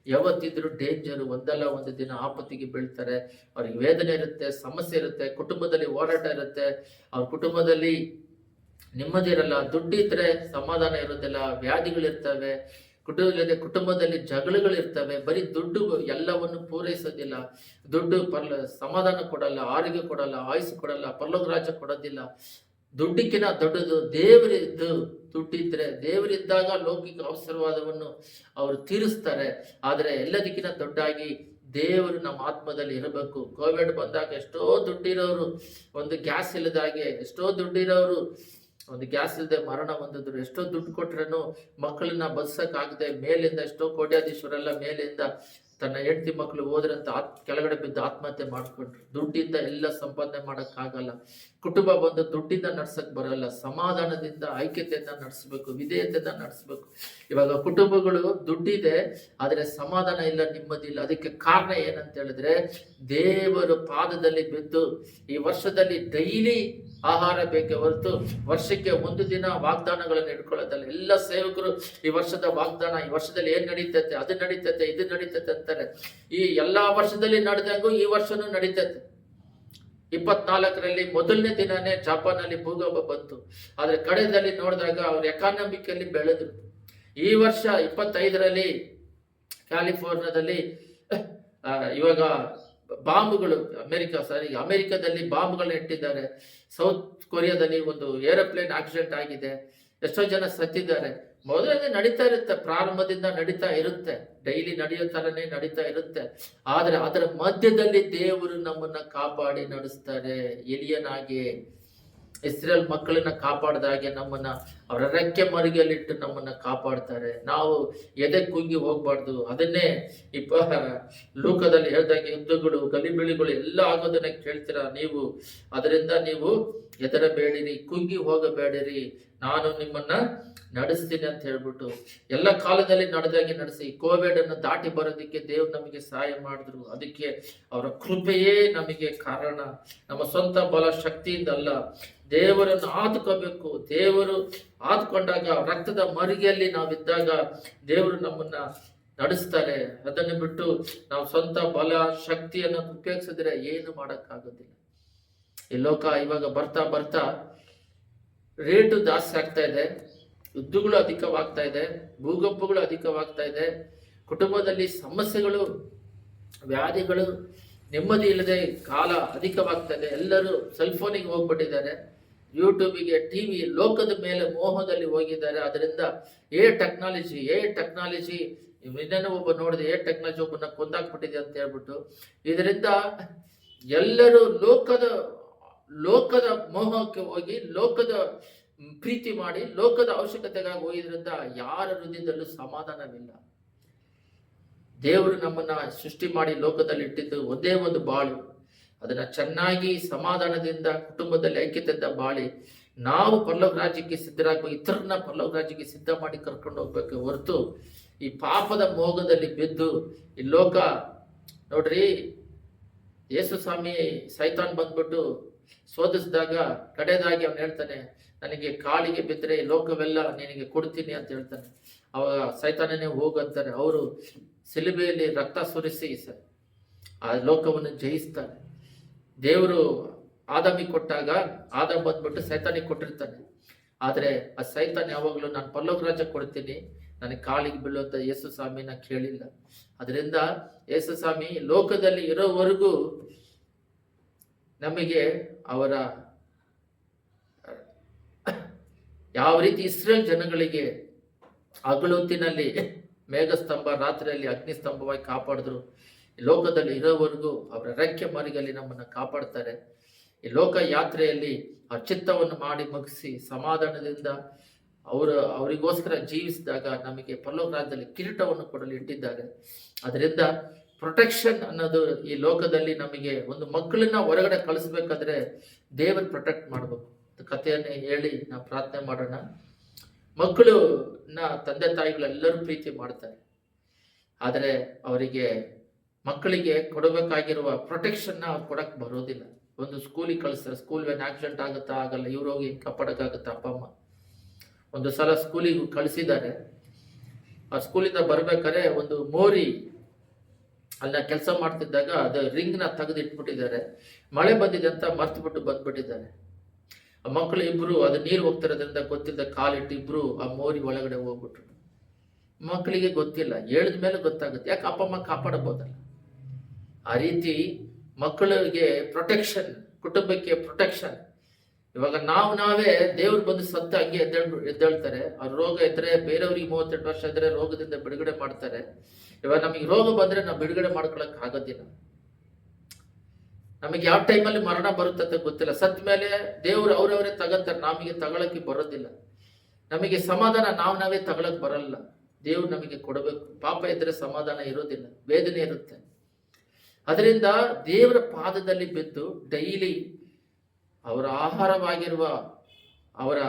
Speaker 1: ಯಾವತ್ತಿದ್ರು ಡೇಂಜರು, ಒಂದಲ್ಲ ಒಂದು ದಿನ ಆಪತ್ತಿಗೆ ಬೀಳ್ತಾರೆ. ಅವ್ರಿಗೆ ವೇದನೆ ಇರುತ್ತೆ, ಸಮಸ್ಯೆ ಇರುತ್ತೆ, ಕುಟುಂಬದಲ್ಲಿ ಹೋರಾಟ ಇರುತ್ತೆ, ಅವ್ರ ಕುಟುಂಬದಲ್ಲಿ ನೆಮ್ಮದಿ ಇರಲ್ಲ, ದುಡ್ಡಿದ್ರೆ ಸಮಾಧಾನ ಇರೋದಿಲ್ಲ, ವ್ಯಾಧಿಗಳಿರ್ತವೆ, ಕುಟುಂಬದಲ್ಲಿ ಜಗಳಗಳಿರ್ತವೆ. ಬರೀ ದುಡ್ಡು ಎಲ್ಲವನ್ನು ಪೂರೈಸೋದಿಲ್ಲ. ದುಡ್ಡು ಸಮಾಧಾನ ಕೊಡಲ್ಲ, ಆರೋಗ್ಯ ಕೊಡಲ್ಲ, ಆಯುಸ್ಸು ಕೊಡಲ್ಲ, ಪರಲೋಕ ರಾಜ್ಯ ಕೊಡೋದಿಲ್ಲ. ದುಡ್ಡಿಗಿನ ದೊಡ್ಡದು ದೇವರಿದ್ದು, ದುಡ್ಡಿದ್ರೆ ದೇವರಿದ್ದಾಗ ಲೌಕಿಕ ಅವಸರವಾದವನ್ನು ಅವರು ತೀರಿಸ್ತಾರೆ. ಆದರೆ ಎಲ್ಲದಕ್ಕಿಂತ ದೊಡ್ಡಾಗಿ ದೇವರು ನಮ್ಮ ಆತ್ಮದಲ್ಲಿ ಇರಬೇಕು. ಕೋವಿಡ್ ಬಂದಾಗ ಎಷ್ಟೋ ದುಡ್ಡಿರೋರು, ಒಂದು ಗ್ಯಾಸ್ ಇಲ್ಲದಾಗೆ ಎಷ್ಟೋ ದುಡ್ಡಿರೋರು ಒಂದು ಗ್ಯಾಸ್ ಇಲ್ಲದೆ ಮರಣ ಹೊಂದಿದ್ರು. ಎಷ್ಟೋ ದುಡ್ಡು ಕೊಟ್ರೇನು ಮಕ್ಕಳನ್ನ ಬದುಸಕ್ಕಾಗದೆ ಮೇಲಿಂದ ಎಷ್ಟೋ ಕೋಟ್ಯಾಧೀಶ್ವರೆಲ್ಲ ಮೇಲಿಂದ ತನ್ನ ಹೆಂಡತಿ ಮಕ್ಕಳು ಹೋದ್ರಂತ ಕೆಳಗಡೆ ಬಿದ್ದು ಆತ್ಮಹತ್ಯೆ ಮಾಡ್ಕೊಂಡ್ರು. ದುಡ್ಡಿಂದ ಎಲ್ಲ ಸಂಪಾದನೆ ಮಾಡೋಕ್ಕಾಗಲ್ಲ. ಕುಟುಂಬ ಬಂದು ದುಡ್ಡಿಂದ ನಡ್ಸಕ್ ಬರಲ್ಲ. ಸಮಾಧಾನದಿಂದ, ಐಕ್ಯತೆಯಿಂದ ನಡೆಸಬೇಕು, ವಿಧೇಯತೆಯಿಂದ ನಡೆಸಬೇಕು. ಇವಾಗ ಕುಟುಂಬಗಳು ದುಡ್ಡಿದೆ, ಆದರೆ ಸಮಾಧಾನ ಇಲ್ಲ, ನೆಮ್ಮದಿ ಇಲ್ಲ. ಅದಕ್ಕೆ ಕಾರಣ ಏನಂತ ಹೇಳಿದ್ರೆ, ದೇವರ ಪಾದದಲ್ಲಿ ಬಿದ್ದು ಈ ವರ್ಷದಲ್ಲಿ ಡೈಲಿ ಆಹಾರ ಬೇಕೆ ಹೊರತು ವರ್ಷಕ್ಕೆ ಒಂದು ದಿನ ವಾಗ್ದಾನಗಳನ್ನು ಇಟ್ಕೊಳ್ಳೋದಲ್ಲ. ಎಲ್ಲ ಸೇವಕರು ಈ ವರ್ಷದ ವಾಗ್ದಾನ, ಈ ವರ್ಷದಲ್ಲಿ ಏನ್ ನಡೀತೈತೆ, ಅದು ನಡೀತೈತೆ, ಇದು ನಡೀತೈತೆ ಅಂತಾರೆ. ಈ ಎಲ್ಲಾ ವರ್ಷದಲ್ಲಿ ನಡೆದಂಗೂ ಈ ವರ್ಷನೂ ನಡೀತೈತೆ. 24ರಲ್ಲಿ ಮೊದಲನೇ ದಿನನೇ ಜಪಾನ್ ಅಲ್ಲಿ ಭೂಕಂಪ ಬಂತು. ಆದ್ರೆ ಕಡೆಯಲ್ಲಿ ನೋಡಿದಾಗ ಅವ್ರ ಎಕಾನಮಿಕಲ್ಲಿ ಬೆಳೆದ್ರು. ಈ ವರ್ಷ 25ರಲ್ಲಿ ಕ್ಯಾಲಿಫೋರ್ನಿಯಾದಲ್ಲಿ ಇವಾಗ ಬಾಂಬ್ಗಳು, ಅಮೆರಿಕದಲ್ಲಿ ಬಾಂಬ್ಗಳನ್ನ ಇಟ್ಟಿದ್ದಾರೆ. ಸೌತ್ ಕೊರಿಯಾದಲ್ಲಿ ಒಂದು ಏರೋಪ್ಲೇನ್ ಆಕ್ಸಿಡೆಂಟ್ ಆಗಿದೆ, ಎಷ್ಟೋ ಜನ ಸತ್ತಿದ್ದಾರೆ. ಮೊದಲನೇ ನಡೀತಾ ಇರುತ್ತೆ, ಪ್ರಾರಂಭದಿಂದ ನಡೀತಾ ಇರುತ್ತೆ, ಡೈಲಿ ನಡೆಯೋ ತರನೇ ನಡೀತಾ ಇರುತ್ತೆ. ಆದ್ರೆ ಅದರ ಮಧ್ಯದಲ್ಲಿ ದೇವರು ನಮ್ಮನ್ನ ಕಾಪಾಡಿ ನಡೆಸ್ತಾರೆ. ಎಲಿಯನಾಗಿ ಇಸ್ರೇಲ್ ಮಕ್ಕಳನ್ನ ಕಾಪಾಡ್ದಾಗೆ ನಮ್ಮನ್ನ ಅವರ ರೆಕ್ಕೆ ಮರಿಗೆಯಲ್ಲಿಟ್ಟು ನಮ್ಮನ್ನ ಕಾಪಾಡ್ತಾರೆ. ನಾವು ಎದೆ ಕುಂಗಿ ಹೋಗ್ಬಾರ್ದು. ಅದನ್ನೇ ಲೋಕದಲ್ಲಿ ಹೇಳ್ದಾಗೆ ಯುದ್ಧಗಳು, ಗಲಿಬಿಳಿಗಳು ಎಲ್ಲ ಆಗೋದನ್ನ ಕೇಳ್ತೀರಾ ನೀವು. ಅದರಿಂದ ನೀವು ಹೆದರಬೇಡಿರಿ, ಕುಂಗಿ ಹೋಗಬೇಡಿರಿ, ನಾನು ನಿಮ್ಮನ್ನ ನಡೆಸ್ತೀನಿ ಅಂತ ಹೇಳ್ಬಿಟ್ಟು ಎಲ್ಲ ಕಾಲದಲ್ಲಿ ನಡೆದಾಗಿ ನಡೆಸಿ ಕೋವಿಡ್ ಅನ್ನು ದಾಟಿ ಬರೋದಕ್ಕೆ ದೇವ್ರು ನಮಗೆ ಸಹಾಯ ಮಾಡಿದ್ರು. ಅದಕ್ಕೆ ಅವರ ಕೃಪೆಯೇ ನಮಗೆ ಕಾರಣ, ನಮ್ಮ ಸ್ವಂತ ಬಲ ಶಕ್ತಿಯಿಂದ ಅಲ್ಲ. ದೇವರನ್ನು ಆದುಕೋಬೇಕು. ದೇವರು ಆದುಕೊಂಡಾಗ, ರಕ್ತದ ಮರಿಗೆಯಲ್ಲಿ ನಾವಿದ್ದಾಗ ದೇವರು ನಮ್ಮನ್ನ ನಡೆಸ್ತಾರೆ. ಅದನ್ನು ಬಿಟ್ಟು ನಾವು ಸ್ವಂತ ಬಲ ಶಕ್ತಿಯನ್ನು ಉಪಯೋಗಿಸಿದ್ರೆ ಏನು ಮಾಡೋಕ್ಕಾಗೋದಿಲ್ಲ. ಈ ಲೋಕ ಇವಾಗ ಬರ್ತಾ ಬರ್ತಾ ರೇಟು ಜಾಸ್ತಿ ಆಗ್ತಾ ಇದೆ, ಯುದ್ಧಗಳು ಅಧಿಕವಾಗ್ತಾ ಇದೆ, ಭೂಕಂಪಗಳು ಅಧಿಕವಾಗ್ತಾ ಇದೆ, ಕುಟುಂಬದಲ್ಲಿ ಸಮಸ್ಯೆಗಳು, ವ್ಯಾಧಿಗಳು, ನೆಮ್ಮದಿ ಇಲ್ಲದೆ ಕಾಲ ಅಧಿಕವಾಗ್ತಾ ಇದೆ. ಎಲ್ಲರೂ ಸೆಲ್ಫೋನಿಗೆ ಹೋಗ್ಬಿಟ್ಟಿದ್ದಾರೆ, ಯೂಟ್ಯೂಬಿಗೆ, ಟಿವಿ, ಲೋಕದ ಮೇಲೆ ಮೋಹದಲ್ಲಿ ಹೋಗಿದ್ದಾರೆ. ಅದರಿಂದ ಟೆಕ್ನಾಲಜಿ ಇನ್ನೇನೋ ಒಬ್ಬ ನೋಡಿದೆ, ಟೆಕ್ನಾಲಜಿ ಒಬ್ಬನ ಕೊಂದಾಕ್ಬಿಟ್ಟಿದೆ ಅಂತ ಹೇಳ್ಬಿಟ್ಟು. ಇದರಿಂದ ಎಲ್ಲರೂ ಲೋಕದ ಮೋಹಕ್ಕೆ ಹೋಗಿ, ಲೋಕದ ಪ್ರೀತಿ ಮಾಡಿ, ಲೋಕದ ಅವಶ್ಯಕತೆಗಾಗಿ ಹೋಗಿದ್ರಿಂದ ಯಾರ ಹೃದಯದಲ್ಲೂ ಸಮಾಧಾನವಿಲ್ಲ. ದೇವರು ನಮ್ಮನ್ನ ಸೃಷ್ಟಿ ಮಾಡಿ ಲೋಕದಲ್ಲಿ ಇಟ್ಟಿದ್ದು ಒಂದೇ ಒಂದು ಬಾಳು. ಅದನ್ನ ಚೆನ್ನಾಗಿ ಸಮಾಧಾನದಿಂದ ಕುಟುಂಬದಲ್ಲಿ ಐಕ್ಯತೆಯಿಂದ ಬಾಳಿ ನಾವು ಪರಲೋಕ ರಾಜ್ಯಕ್ಕೆ ಸಿದ್ಧರಾಗಬೇಕು. ಇತರನ್ನ ಪರಲೋಕ ರಾಜ್ಯಕ್ಕೆ ಸಿದ್ಧ ಮಾಡಿ ಕರ್ಕೊಂಡು ಹೋಗ್ಬೇಕು ಹೊರತು ಈ ಪಾಪದ ಮೋಹದಲ್ಲಿ ಬಿದ್ದು ಈ ಲೋಕ ನೋಡ್ರಿ, ಯೇಸು ಸ್ವಾಮಿ ಸೈತಾನ್ ಬಂದ್ಬಿಟ್ಟು ಶೋಧಿಸಿದಾಗ ಕಡೆದಾಗಿ ಅವನು ಹೇಳ್ತಾನೆ, ನನಗೆ ಕಾಲಿಗೆ ಬಿದ್ದರೆ ಲೋಕವೆಲ್ಲ ನಿನಗೆ ಕೊಡ್ತೀನಿ ಅಂತ ಹೇಳ್ತಾನೆ. ಅವಾಗ ಸೈತಾನನೇ ಹೋಗಂತಾರೆ. ಅವರು ಸಿಲುಬೆಯಲ್ಲಿ ರಕ್ತ ಸುರಿಸಿ ಆ ಲೋಕವನ್ನು ಜಯಿಸ್ತಾನೆ. ದೇವರು ಆದಾಮಿಗೆ ಕೊಟ್ಟಾಗ ಆದಾಮ್ ಬಂದ್ಬಿಟ್ಟು ಸೈತಾನಿಗೆ ಕೊಟ್ಟಿರ್ತಾನೆ. ಆದರೆ ಆ ಸೈತಾನ್ ಯಾವಾಗಲೂ ನಾನು ಪರಲೋಕ ರಾಜ್ಯ ಕೊಡ್ತೀನಿ, ನನಗೆ ಕಾಲಿಗೆ ಬೀಳುವಂತ ಯೇಸು ಸ್ವಾಮಿನ ಕೇಳಿಲ್ಲ. ಅದರಿಂದ ಯೇಸು ಸ್ವಾಮಿ ಲೋಕದಲ್ಲಿ ಇರೋವರೆಗೂ ನಮಗೆ ಅವರ ಯಾವ ರೀತಿ ಇಸ್ರೇಲ್ ಜನಗಳಿಗೆ ಹಗಲೊತ್ತಿನಲ್ಲಿ ಮೇಘಸ್ತಂಭ, ರಾತ್ರಿಯಲ್ಲಿ ಅಗ್ನಿಸ್ತಂಭವಾಗಿ ಕಾಪಾಡಿದ್ರು, ಲೋಕದಲ್ಲಿ ಇರೋವರೆಗೂ ಅವರ ರೆಕ್ಕೆ ಮರಿಗಲ್ಲಿ ನಮ್ಮನ್ನು ಕಾಪಾಡ್ತಾರೆ. ಈ ಲೋಕ ಯಾತ್ರೆಯಲ್ಲಿ ಆ ಚಿತ್ತವನ್ನು ಮಾಡಿ ಮುಗಿಸಿ ಸಮಾಧಾನದಿಂದ ಅವರಿಗೋಸ್ಕರ ಜೀವಿಸಿದಾಗ ನಮಗೆ ಪರಲೋಕ ರಾಜ್ಯದಲ್ಲಿ ಕಿರೀಟವನ್ನು ಕೊಡಲು ಇಟ್ಟಿದ್ದಾರೆ. ಅದರಿಂದ ಪ್ರೊಟೆಕ್ಷನ್ ಅನ್ನೋದು ಈ ಲೋಕದಲ್ಲಿ ನಮಗೆ ಒಂದು ಮಕ್ಕಳನ್ನ ಹೊರಗಡೆ ಕಳಿಸ್ಬೇಕಾದ್ರೆ ದೇವರು ಪ್ರೊಟೆಕ್ಟ್ ಮಾಡಬೇಕು. ಕಥೆಯನ್ನೇ ಹೇಳಿ ನಾವು ಪ್ರಾರ್ಥನೆ ಮಾಡೋಣ. ಮಕ್ಕಳನ್ನ ತಂದೆ ತಾಯಿಗಳೆಲ್ಲರೂ ಪ್ರೀತಿ ಮಾಡ್ತಾರೆ, ಆದರೆ ಅವರಿಗೆ ಮಕ್ಕಳಿಗೆ ಕೊಡಬೇಕಾಗಿರುವ ಪ್ರೊಟೆಕ್ಷನ್ನ ಅವ್ರು ಕೊಡಕ್ಕೆ ಬರೋದಿಲ್ಲ. ಒಂದು ಸ್ಕೂಲಿಗೆ ಕಳಿಸ್ತಾರೆ, ಸ್ಕೂಲ್ ವ್ಯಾನ್ ಆಕ್ಸಿಡೆಂಟ್ ಆಗುತ್ತಾ? ಆಗಲ್ಲ. ಇವ್ರು ಹೋಗಿ ಕಾಪಾಡೋಕ್ಕಾಗುತ್ತಾ? ಅಪ್ಪ ಅಮ್ಮ ಒಂದು ಸಲ ಸ್ಕೂಲಿಗೆ ಕಳಿಸಿದ್ದಾರೆ. ಆ ಸ್ಕೂಲಿಂದ ಬರ್ಬೇಕಾದ್ರೆ ಒಂದು ಮೋರಿ ಅಲ್ಲ ಕೆಲಸ ಮಾಡ್ತಿದ್ದಾಗ ಅದು ರಿಂಗ್ನ ತೆಗೆದು ಇಟ್ಬಿಟ್ಟಿದ್ದಾರೆ. ಮಳೆ ಬಂದಿದೆ ಅಂತ ಮರ್ತು ಬಂದ್ಬಿಟ್ಟಿದ್ದಾರೆ. ಆ ಮಕ್ಕಳು ಇಬ್ರು ಅದು ನೀರು ಹೋಗ್ತಿರೋದ್ರಿಂದ ಗೊತ್ತಿಲ್ಲದ ಕಾಲಿಟ್ಟು ಇಬ್ರು ಆ ಮೋರಿ ಒಳಗಡೆ ಹೋಗ್ಬಿಟ್ರು. ಮಕ್ಕಳಿಗೆ ಗೊತ್ತಿಲ್ಲ, ಹೇಳಿದ ಮೇಲೆ ಗೊತ್ತಾಗುತ್ತೆ. ಯಾಕೆ ಅಪ್ಪ ಅಮ್ಮ ಕಾಪಾಡಬಹುದಲ್ಲ. ಆ ರೀತಿ ಮಕ್ಕಳಿಗೆ ಪ್ರೊಟೆಕ್ಷನ್, ಕುಟುಂಬಕ್ಕೆ ಪ್ರೊಟೆಕ್ಷನ್. ಇವಾಗ ನಾವೇ ದೇವ್ರು ಬಂದು ಸತ್ತ ಹಂಗೆ ಎದ್ದೇಳ್ತಾರೆ. ಅವ್ರ ರೋಗ ಇದ್ರೆ ಬೇರೆಯವ್ರಿಗೆ 38 ವರ್ಷ ಇದ್ರೆ ರೋಗದಿಂದ ಬಿಡುಗಡೆ ಮಾಡ್ತಾರೆ. ಇವಾಗ ನಮಗೆ ರೋಗ ಬಂದ್ರೆ ನಾವು ಬಿಡುಗಡೆ ಮಾಡ್ಕೊಳಕ್ ಆಗೋದಿಲ್ಲ. ನಮಗೆ ಯಾವ ಟೈಮಲ್ಲಿ ಮರಣ ಬರುತ್ತೆ ಅಂತ ಗೊತ್ತಿಲ್ಲ. ಸತ್ ಮೇಲೆ ದೇವ್ರು ಅವ್ರವರೇ ತಗಂತಾರೆ, ನಮಗೆ ತಗೊಳಕ್ಕೆ ಬರೋದಿಲ್ಲ. ನಮಗೆ ಸಮಾಧಾನ ನಾವೇ ತಗೊಳಕ್ ಬರಲ್ಲ, ದೇವ್ರು ನಮಗೆ ಕೊಡಬೇಕು. ಪಾಪ ಇದ್ರೆ ಸಮಾಧಾನ ಇರೋದಿಲ್ಲ, ವೇದನೆ ಇರುತ್ತೆ. ಅದರಿಂದ ದೇವರ ಪಾದದಲ್ಲಿ ಬಿದ್ದು ಡೈಲಿ ಅವರ ಆಹಾರವಾಗಿರುವ ಅವರ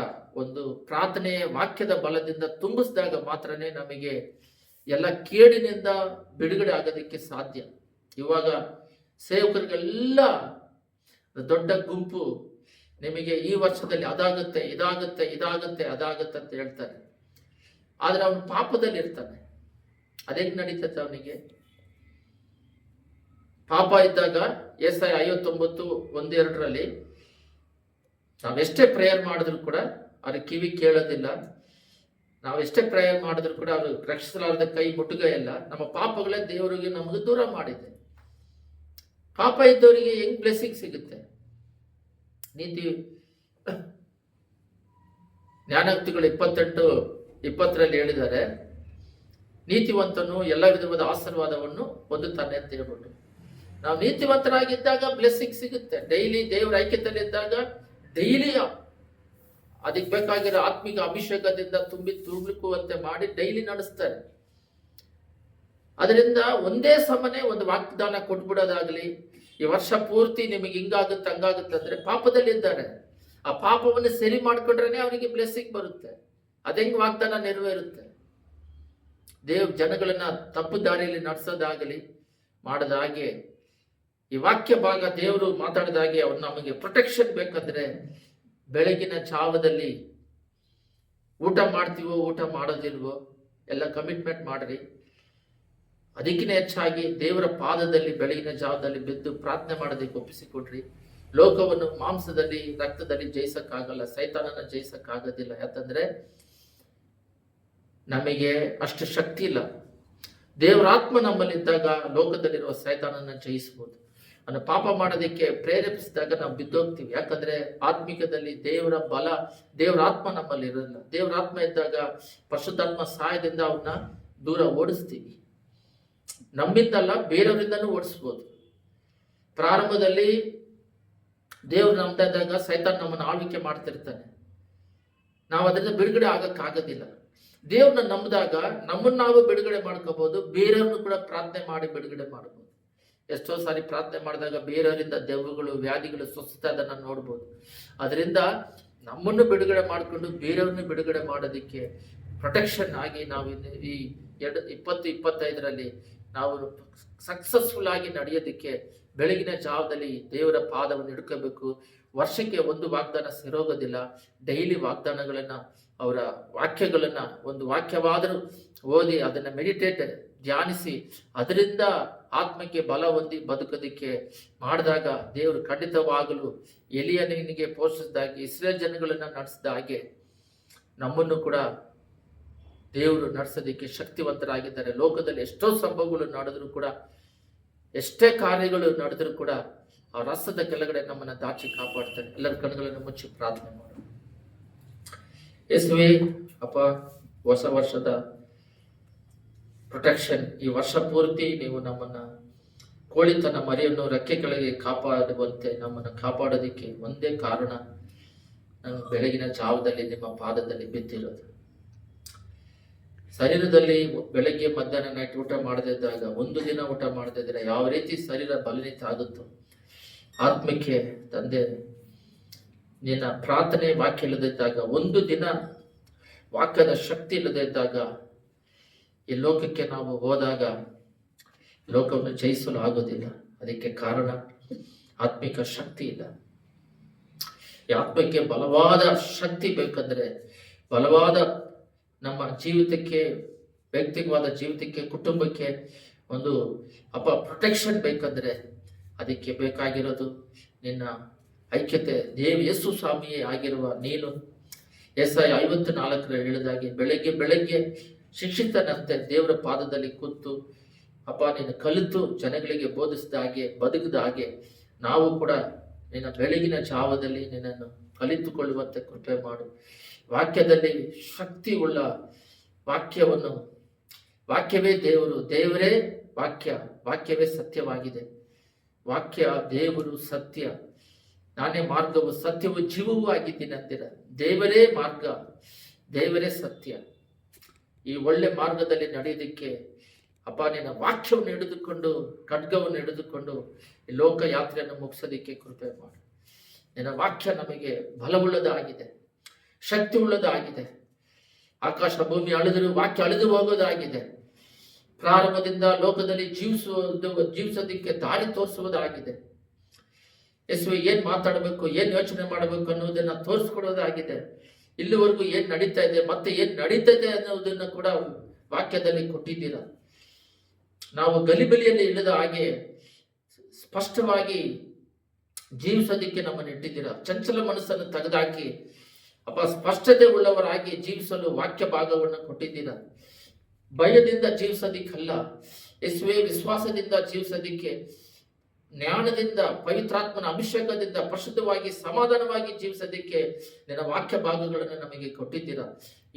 Speaker 1: ಒಂದು ಪ್ರಾರ್ಥನೆಯ ವಾಕ್ಯದ ಬಲದಿಂದ ತುಂಬಿಸಿದಾಗ ಮಾತ್ರನೇ ನಮಗೆ ಎಲ್ಲ ಕೇಡಿನಿಂದ ಬಿಡುಗಡೆ ಆಗೋದಕ್ಕೆ ಸಾಧ್ಯ. ಇವಾಗ ಸೇವಕರಿಗೆಲ್ಲ ದೊಡ್ಡ ಗುಂಪು ನಿಮಗೆ ಈ ವರ್ಷದಲ್ಲಿ ಅದಾಗುತ್ತೆ, ಇದಾಗುತ್ತೆ, ಇದಾಗುತ್ತೆ, ಅದಾಗುತ್ತೆ ಅಂತ ಹೇಳ್ತಾರೆ. ಆದ್ರೆ ಅವನು ಪಾಪದಲ್ಲಿ ಇರ್ತಾನೆ. ಅದೇಗ್ ನಡೀತದೆ ಅವನಿಗೆ? ಪಾಪ ಇದ್ದಾಗ ಯೆಶಾಯ 59:1-2 ನಾವೆಷ್ಟೇ ಪ್ರೇಯರ್ ಮಾಡಿದ್ರು ಕೂಡ ಅವ್ರ ಕಿವಿ ಕೇಳೋದಿಲ್ಲ. ನಾವೆಷ್ಟೇ ಪ್ರೇಯರ್ ಮಾಡಿದ್ರು ಕೂಡ ಅವರು ರಕ್ಷಿಸಲಾರದ ಕೈ ಮುಟ್ಟುಗೈಯಲ್ಲ. ನಮ್ಮ ಪಾಪಗಳೇ ದೇವರಿಗೆ ನಮಗೆ ದೂರ ಮಾಡಿದೆ. ಪಾಪ ಇದ್ದವರಿಗೆ ಹೆಂಗ್ ಬ್ಲೆಸ್ಸಿಂಗ್ ಸಿಗುತ್ತೆ? ನೀತಿ ಜ್ಞಾನೋಕ್ತಿಗಳು 28:20 ಹೇಳಿದ್ದಾರೆ, ನೀತಿವಂತನು ಎಲ್ಲ ವಿಧವಾದ ಆಶೀರ್ವಾದವನ್ನು ಹೊಂದುತ್ತಾನೆ ಅಂತ ಹೇಳ್ಬಿಟ್ಟು. ನಾವು ನೀತಿವಂತರಾಗಿದ್ದಾಗ ಬ್ಲೆಸ್ಸಿಂಗ್ ಸಿಗುತ್ತೆ. ಡೈಲಿ ದೇವರ ಐಕ್ಯತೆಯಲ್ಲಿ ಇದ್ದಾಗ ಡೈಲಿ ಅದಕ್ಕೆ ಬೇಕಾಗಿರೋ ಆತ್ಮಿಕ ಅಭಿಷೇಕದಿಂದ ತುಂಬಲಿಕ್ಕುವಂತೆ ಮಾಡಿ ಡೈಲಿ ನಡೆಸ್ತಾರೆ. ಅದರಿಂದ ಒಂದೇ ಸಮನೆ ಒಂದು ವಾಗ್ದಾನ ಕೊಟ್ಬಿಡೋದಾಗ್ಲಿ, ಈ ವರ್ಷ ಪೂರ್ತಿ ನಿಮಗೆ ಹಿಂಗಾಗುತ್ತೆ ಹಂಗಾಗುತ್ತೆ ಅಂದ್ರೆ ಪಾಪದಲ್ಲಿ ಇದ್ದಾರೆ. ಆ ಪಾಪವನ್ನು ಸರಿ ಮಾಡ್ಕೊಂಡ್ರೆ ಅವರಿಗೆ ಬ್ಲೆಸ್ಸಿಂಗ್ ಬರುತ್ತೆ. ಅದೆಂಗ್ ವಾಗ್ದಾನ ನೆರವೇರುತ್ತೆ? ಜನಗಳನ್ನ ತಪ್ಪು ದಾರಿಯಲ್ಲಿ ನಡೆಸೋದಾಗಲಿ ಮಾಡದ ಹಾಗೆ ಈ ವಾಕ್ಯ ಭಾಗ ದೇವರು ಮಾತಾಡಿದ ಹಾಗೆ ಅವ್ರು ನಮಗೆ ಪ್ರೊಟೆಕ್ಷನ್ ಬೇಕಂದ್ರೆ ಬೆಳಗಿನ ಜಾವದಲ್ಲಿ ಊಟ ಮಾಡ್ತೀವೋ ಊಟ ಮಾಡೋದಿಲ್ವೋ ಎಲ್ಲ ಕಮಿಟ್ಮೆಂಟ್ ಮಾಡ್ರಿ. ಅದಕ್ಕಿಂತ ಹೆಚ್ಚಾಗಿ ದೇವರ ಪಾದದಲ್ಲಿ ಬೆಳಗಿನ ಜಾವದಲ್ಲಿ ಬಿದ್ದು ಪ್ರಾರ್ಥನೆ ಮಾಡೋದಕ್ಕೆ ಒಪ್ಪಿಸಿಕೊಡ್ರಿ. ಲೋಕವನ್ನು ಮಾಂಸದಲ್ಲಿ ರಕ್ತದಲ್ಲಿ ಜಯಿಸಕ್ಕಾಗಲ್ಲ, ಸೈತಾನನ ಜಯಿಸಕ್ಕಾಗೋದಿಲ್ಲ. ಯಾಕಂದ್ರೆ ನಮಗೆ ಅಷ್ಟು ಶಕ್ತಿ ಇಲ್ಲ. ದೇವರಾತ್ಮ ನಮ್ಮಲ್ಲಿದ್ದಾಗ ಲೋಕದಲ್ಲಿರುವ ಸೈತಾನನ ಜಯಿಸಬಹುದು. ಅನ್ನು ಪಾಪ ಮಾಡೋದಕ್ಕೆ ಪ್ರೇರೇಪಿಸಿದಾಗ ನಾವು ಬಿದ್ದೋಗ್ತೀವಿ. ಯಾಕಂದ್ರೆ ಆತ್ಮಿಕದಲ್ಲಿ ದೇವರ ಬಲ, ದೇವರ ಆತ್ಮ ನಮ್ಮಲ್ಲಿ ಇರೋಲ್ಲ. ದೇವರ ಆತ್ಮ ಇದ್ದಾಗ ಪರಿಶುದ್ಧಾತ್ಮ ಸಹಾಯದಿಂದ ಅವನ್ನ ದೂರ ಓಡಿಸ್ತೀವಿ. ನಮ್ಮಿಂದಲ್ಲ, ಬೇರೆಯವರಿಂದನೂ ಓಡಿಸ್ಬೋದು. ಪ್ರಾರಂಭದಲ್ಲಿ ದೇವ್ರು ನಂಬಿದಾಗ ಸೈತಾನ್ ನಮ್ಮನ್ನು ಆಳ್ವಿಕೆ ಮಾಡ್ತಿರ್ತಾನೆ. ನಾವು ಅದರಿಂದ ಬಿಡುಗಡೆ ಆಗಕ್ಕಾಗೋದಿಲ್ಲ. ದೇವ್ರನ್ನ ನಂಬಿದಾಗ ನಮ್ಮನ್ನು ನಾವು ಬಿಡುಗಡೆ ಮಾಡ್ಕೋಬಹುದು, ಬೇರೆಯವ್ರನ್ನು ಕೂಡ ಪ್ರಾರ್ಥನೆ ಮಾಡಿ ಬಿಡುಗಡೆ ಮಾಡಬಹುದು. ಎಷ್ಟೋ ಸಾರಿ ಪ್ರಾರ್ಥನೆ ಮಾಡಿದಾಗ ಬೇರೆಯವರಿಂದ ದೆವ್ವಗಳು, ವ್ಯಾಧಿಗಳು ಸ್ವಸ್ಥತೆ ಅದನ್ನು ನೋಡ್ಬೋದು. ಅದರಿಂದ ನಮ್ಮನ್ನು ಬಿಡುಗಡೆ ಮಾಡಿಕೊಂಡು ಬೇರೆಯವ್ರನ್ನ ಬಿಡುಗಡೆ ಮಾಡೋದಕ್ಕೆ ಪ್ರೊಟೆಕ್ಷನ್ ಆಗಿ ನಾವು ಈ 2025 ನಾವು ಸಕ್ಸಸ್ಫುಲ್ ಆಗಿ ನಡೆಯೋದಕ್ಕೆ ಬೆಳಗಿನ ಜಾವದಲ್ಲಿ ದೇವರ ಪಾದವನ್ನು ಹಿಡ್ಕೋಬೇಕು. ವರ್ಷಕ್ಕೆ ಒಂದು ವಾಗ್ದಾನ ಸಿರೋಗೋದಿಲ್ಲ. ಡೈಲಿ ವಾಗ್ದಾನಗಳನ್ನ, ಅವರ ವಾಕ್ಯಗಳನ್ನ ಒಂದು ವಾಕ್ಯವಾದರೂ ಓದಿ ಅದನ್ನ ಮೆಡಿಟೇಟ್ ಧ್ಯಾನಿಸಿ ಅದರಿಂದ ಆತ್ಮಕ್ಕೆ ಬಲ ಹೊಂದಿ ಬದುಕೋದಿಕ್ಕೆ ಮಾಡಿದಾಗ ದೇವರು ಖಂಡಿತವಾಗಲು ಎಲಿಯನಿಗೆ ಪೋಷಿಸಿದಾಗೆ ಇಸ್ರೇಲ್ ಜನಗಳನ್ನ ನಡೆಸಿದ ಹಾಗೆ ನಮ್ಮನ್ನು ಕೂಡ ದೇವರು ನಡೆಸೋದಕ್ಕೆ ಶಕ್ತಿವಂತರಾಗಿದ್ದಾರೆ. ಲೋಕದಲ್ಲಿ ಎಷ್ಟೋ ಸಂಭವಗಳು ನಡೆದ್ರು ಕೂಡ, ಎಷ್ಟೇ ಕಾರ್ಯಗಳು ನಡೆದ್ರು ಕೂಡ ಆ ರಸದ ಕೆಳಗಡೆ ನಮ್ಮನ್ನ ದಾಚಿ ಕಾಪಾಡ್ತಾರೆ. ಎಲ್ಲರ ಕಣ್ಣುಗಳನ್ನು ಮುಚ್ಚಿ ಪ್ರಾರ್ಥನೆ ಮಾಡೋಣ. ಯೇಸುವೇ ಅಪ್ಪ, ಹೊಸ ವರ್ಷದ ಪ್ರೊಟೆಕ್ಷನ್, ಈ ವರ್ಷ ಪೂರ್ತಿ ನೀವು ನಮ್ಮನ್ನ ಕೋಳಿತನ ಮರಿಯನ್ನು ರೆಕ್ಕೆ ಕೆಳಗೆ ಕಾಪಾಡುವಂತೆ ನಮ್ಮನ್ನು ಕಾಪಾಡೋದಿಕ್ಕೆ ಒಂದೇ ಕಾರಣ, ನಾನು ಬೆಳಗಿನ ಜಾವದಲ್ಲಿ ನಿಮ್ಮ ಪಾದದಲ್ಲಿ ಬಿದ್ದಿರೋದು. ಶರೀರದಲ್ಲಿ ಬೆಳಗ್ಗೆ ಮಧ್ಯಾಹ್ನ ನೈಟ್ ಊಟ ಮಾಡದಿದ್ದಾಗ, ಒಂದು ದಿನ ಊಟ ಮಾಡದಿದ್ರೆ ಯಾವ ರೀತಿ ಶರೀರ ಬಲನಿತ ಆಗುತ್ತೋ, ಆತ್ಮಕ್ಕೆ ತಂದೆ ನಿನ್ನ ಪ್ರಾರ್ಥನೆ ವಾಕ್ಯ ಇಲ್ಲದಿದ್ದಾಗ, ಒಂದು ದಿನ ವಾಕ್ಯದ ಶಕ್ತಿ ಇಲ್ಲದೆ ಇದ್ದಾಗ, ಈ ಲೋಕಕ್ಕೆ ನಾವು ಹೋದಾಗ ಲೋಕವನ್ನು ಜಯಿಸಲು ಆಗೋದಿಲ್ಲ. ಅದಕ್ಕೆ ಕಾರಣ ಆತ್ಮಿಕ ಶಕ್ತಿ ಇಲ್ಲ. ಈ ಆತ್ಮಕ್ಕೆ ಬಲವಾದ ಶಕ್ತಿ ಬೇಕಂದ್ರೆ, ಬಲವಾದ ನಮ್ಮ ಜೀವಿತಕ್ಕೆ, ವ್ಯಕ್ತಿಗವಾದ ಜೀವಿತಕ್ಕೆ, ಕುಟುಂಬಕ್ಕೆ ಒಂದು ಪ್ರೊಟೆಕ್ಷನ್ ಬೇಕಂದ್ರೆ ಅದಕ್ಕೆ ಬೇಕಾಗಿರೋದು ನಿನ್ನ ಐಕ್ಯತೆ. ಯೇಸು ಸ್ವಾಮಿಯೇ ಆಗಿರುವ ನೀನು ಯೆಶಾಯ 54 ಹೇಳಿದಾಗೆ ಬೆಳಗ್ಗೆ ಬೆಳಗ್ಗೆ ಶಿಕ್ಷಿತನಂತೆ ದೇವರ ಪಾದದಲ್ಲಿ ಕೂತು ನೀನು ಕಲಿತು ಜನಗಳಿಗೆ ಬೋಧಿಸಿದ ಹಾಗೆ ಬದುಕಿದ ಹಾಗೆ ನಾವು ಕೂಡ ನಿನ್ನ ಬೆಳಗಿನ ಜಾವದಲ್ಲಿ ನಿನ್ನನ್ನು ಕಲಿತುಕೊಳ್ಳುವಂತೆ ಕೃಪೆ ಮಾಡು. ವಾಕ್ಯದಲ್ಲಿ ಶಕ್ತಿ ಉಳ್ಳ ವಾಕ್ಯವನ್ನು, ವಾಕ್ಯವೇ ದೇವರು, ದೇವರೇ ವಾಕ್ಯ, ವಾಕ್ಯವೇ ಸತ್ಯವಾಗಿದೆ. ವಾಕ್ಯ ದೇವರು ಸತ್ಯ, ನಾನೇ ಮಾರ್ಗವು ಸತ್ಯವು ಜೀವವೂ ಆಗಿದ್ದೀನಿ ಅಂತೀರ. ದೇವರೇ ಮಾರ್ಗ, ದೇವರೇ ಸತ್ಯ. ಈ ಒಳ್ಳೆ ಮಾರ್ಗದಲ್ಲಿ ನಡೆಯೋದಕ್ಕೆ ನಿನ್ನ ವಾಕ್ಯವನ್ನು ಹಿಡಿದುಕೊಂಡು, ಖಡ್ಗವನ್ನು ಹಿಡಿದುಕೊಂಡು ಈ ಲೋಕ ಯಾತ್ರೆಯನ್ನು ಮುಗಿಸೋದಿಕ್ಕೆ ಕೃಪೆ ಮಾಡು. ನಿನ್ನ ವಾಕ್ಯ ನಮಗೆ ಬಲವುಳ್ಳದಾಗಿದೆ, ಶಕ್ತಿ ಉಳ್ಳದಾಗಿದೆ. ಆಕಾಶ ಭೂಮಿ ಅಳಿದರೂ ವಾಕ್ಯ ಅಳಿದು ಹೋಗೋದಾಗಿದೆ. ಪ್ರಾರಂಭದಿಂದ ಲೋಕದಲ್ಲಿ ಜೀವಿಸೋದಕ್ಕೆ ದಾರಿ ತೋರಿಸುವುದಾಗಿದೆ. ಯೇಸುವೆ, ಏನ್ ಮಾತಾಡಬೇಕು, ಏನ್ ಯೋಚನೆ ಮಾಡಬೇಕು ಅನ್ನೋದನ್ನ ತೋರಿಸ್ಕೊಡೋದಾಗಿದೆ. ಇಲ್ಲಿವರೆಗೂ ಏನ್ ನಡೀತಾ ಇದೆ, ಮತ್ತೆ ಏನ್ ನಡೀತಾ ಇದೆ ಅನ್ನೋದನ್ನ ಕೂಡ ವಾಕ್ಯದಲ್ಲಿ ಕೊಟ್ಟಿದ್ದೀರಾ. ನಾವು ಗಲಿಬಿಲಿಯಲ್ಲಿ ಇಳಿದ ಹಾಗೆ ಸ್ಪಷ್ಟವಾಗಿ ಜೀವಿಸೋದಕ್ಕೆ ನಮ್ಮನ್ನು ಇಟ್ಟಿದ್ದೀರಾ. ಚಂಚಲ ಮನಸ್ಸನ್ನು ತೆಗೆದಾಕಿ ಸ್ಪಷ್ಟತೆ ಉಳ್ಳವರಾಗಿ ಜೀವಿಸಲು ವಾಕ್ಯ ಭಾಗವನ್ನು ಕೊಟ್ಟಿದ್ದೀರಾ. ಭಯದಿಂದ ಜೀವಿಸೋದಿಕ್ಕಲ್ಲ ಯೇಸುವೆ, ವಿಶ್ವಾಸದಿಂದ ಜೀವಿಸೋದಿಕ್ಕೆ, ಜ್ಞಾನದಿಂದ, ಪವಿತ್ರಾತ್ಮನ ಅಭಿಷೇಕದಿಂದ ಪರಿಶುದ್ಧವಾಗಿ ಸಮಾಧಾನವಾಗಿ ಜೀವಿಸೋದಿಕ್ಕೆ ನಿನ್ನ ವಾಕ್ಯ ಭಾಗಗಳನ್ನು ನಮಗೆ ಕೊಟ್ಟಿದ್ದೀರಾ.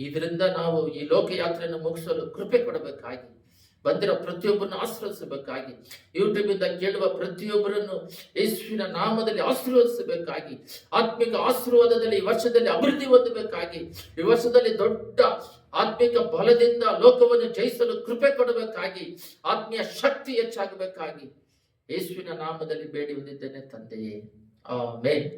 Speaker 1: ಇದರಿಂದ ನಾವು ಈ ಲೋಕಯಾತ್ರೆಯನ್ನು ಮುಗಿಸಲು ಕೃಪೆ ಕೊಡಬೇಕಾಗಿ, ಬಂದಿರೋ ಪ್ರತಿಯೊಬ್ಬರನ್ನು ಆಶೀರ್ವದಿಸಬೇಕಾಗಿ, ಯೂಟ್ಯೂಬ್ ಇಂದ ಕೇಳುವ ಪ್ರತಿಯೊಬ್ಬರನ್ನು ಯೇಸುವಿನ ನಾಮದಲ್ಲಿ ಆಶೀರ್ವದಿಸಬೇಕಾಗಿ, ಆತ್ಮಿಕ ಆಶೀರ್ವಾದದಲ್ಲಿ ಈ ವರ್ಷದಲ್ಲಿ ಅಭಿವೃದ್ಧಿ ಹೊಂದಬೇಕಾಗಿ, ಈ ವರ್ಷದಲ್ಲಿ ದೊಡ್ಡ ಆತ್ಮಿಕ ಬಲದಿಂದ ಲೋಕವನ್ನು ಜಯಿಸಲು ಕೃಪೆ ಕೊಡಬೇಕಾಗಿ, ಆತ್ಮೀಯ ಶಕ್ತಿ ಹೆಚ್ಚಾಗಬೇಕಾಗಿ ಯೇಸುವಿನ ನಾಮದಲ್ಲಿ ಬೇಡಿ ಹೊಂದಿದ್ದೇನೆ ತಂದೆಯೇ, ಆಮೆನ್.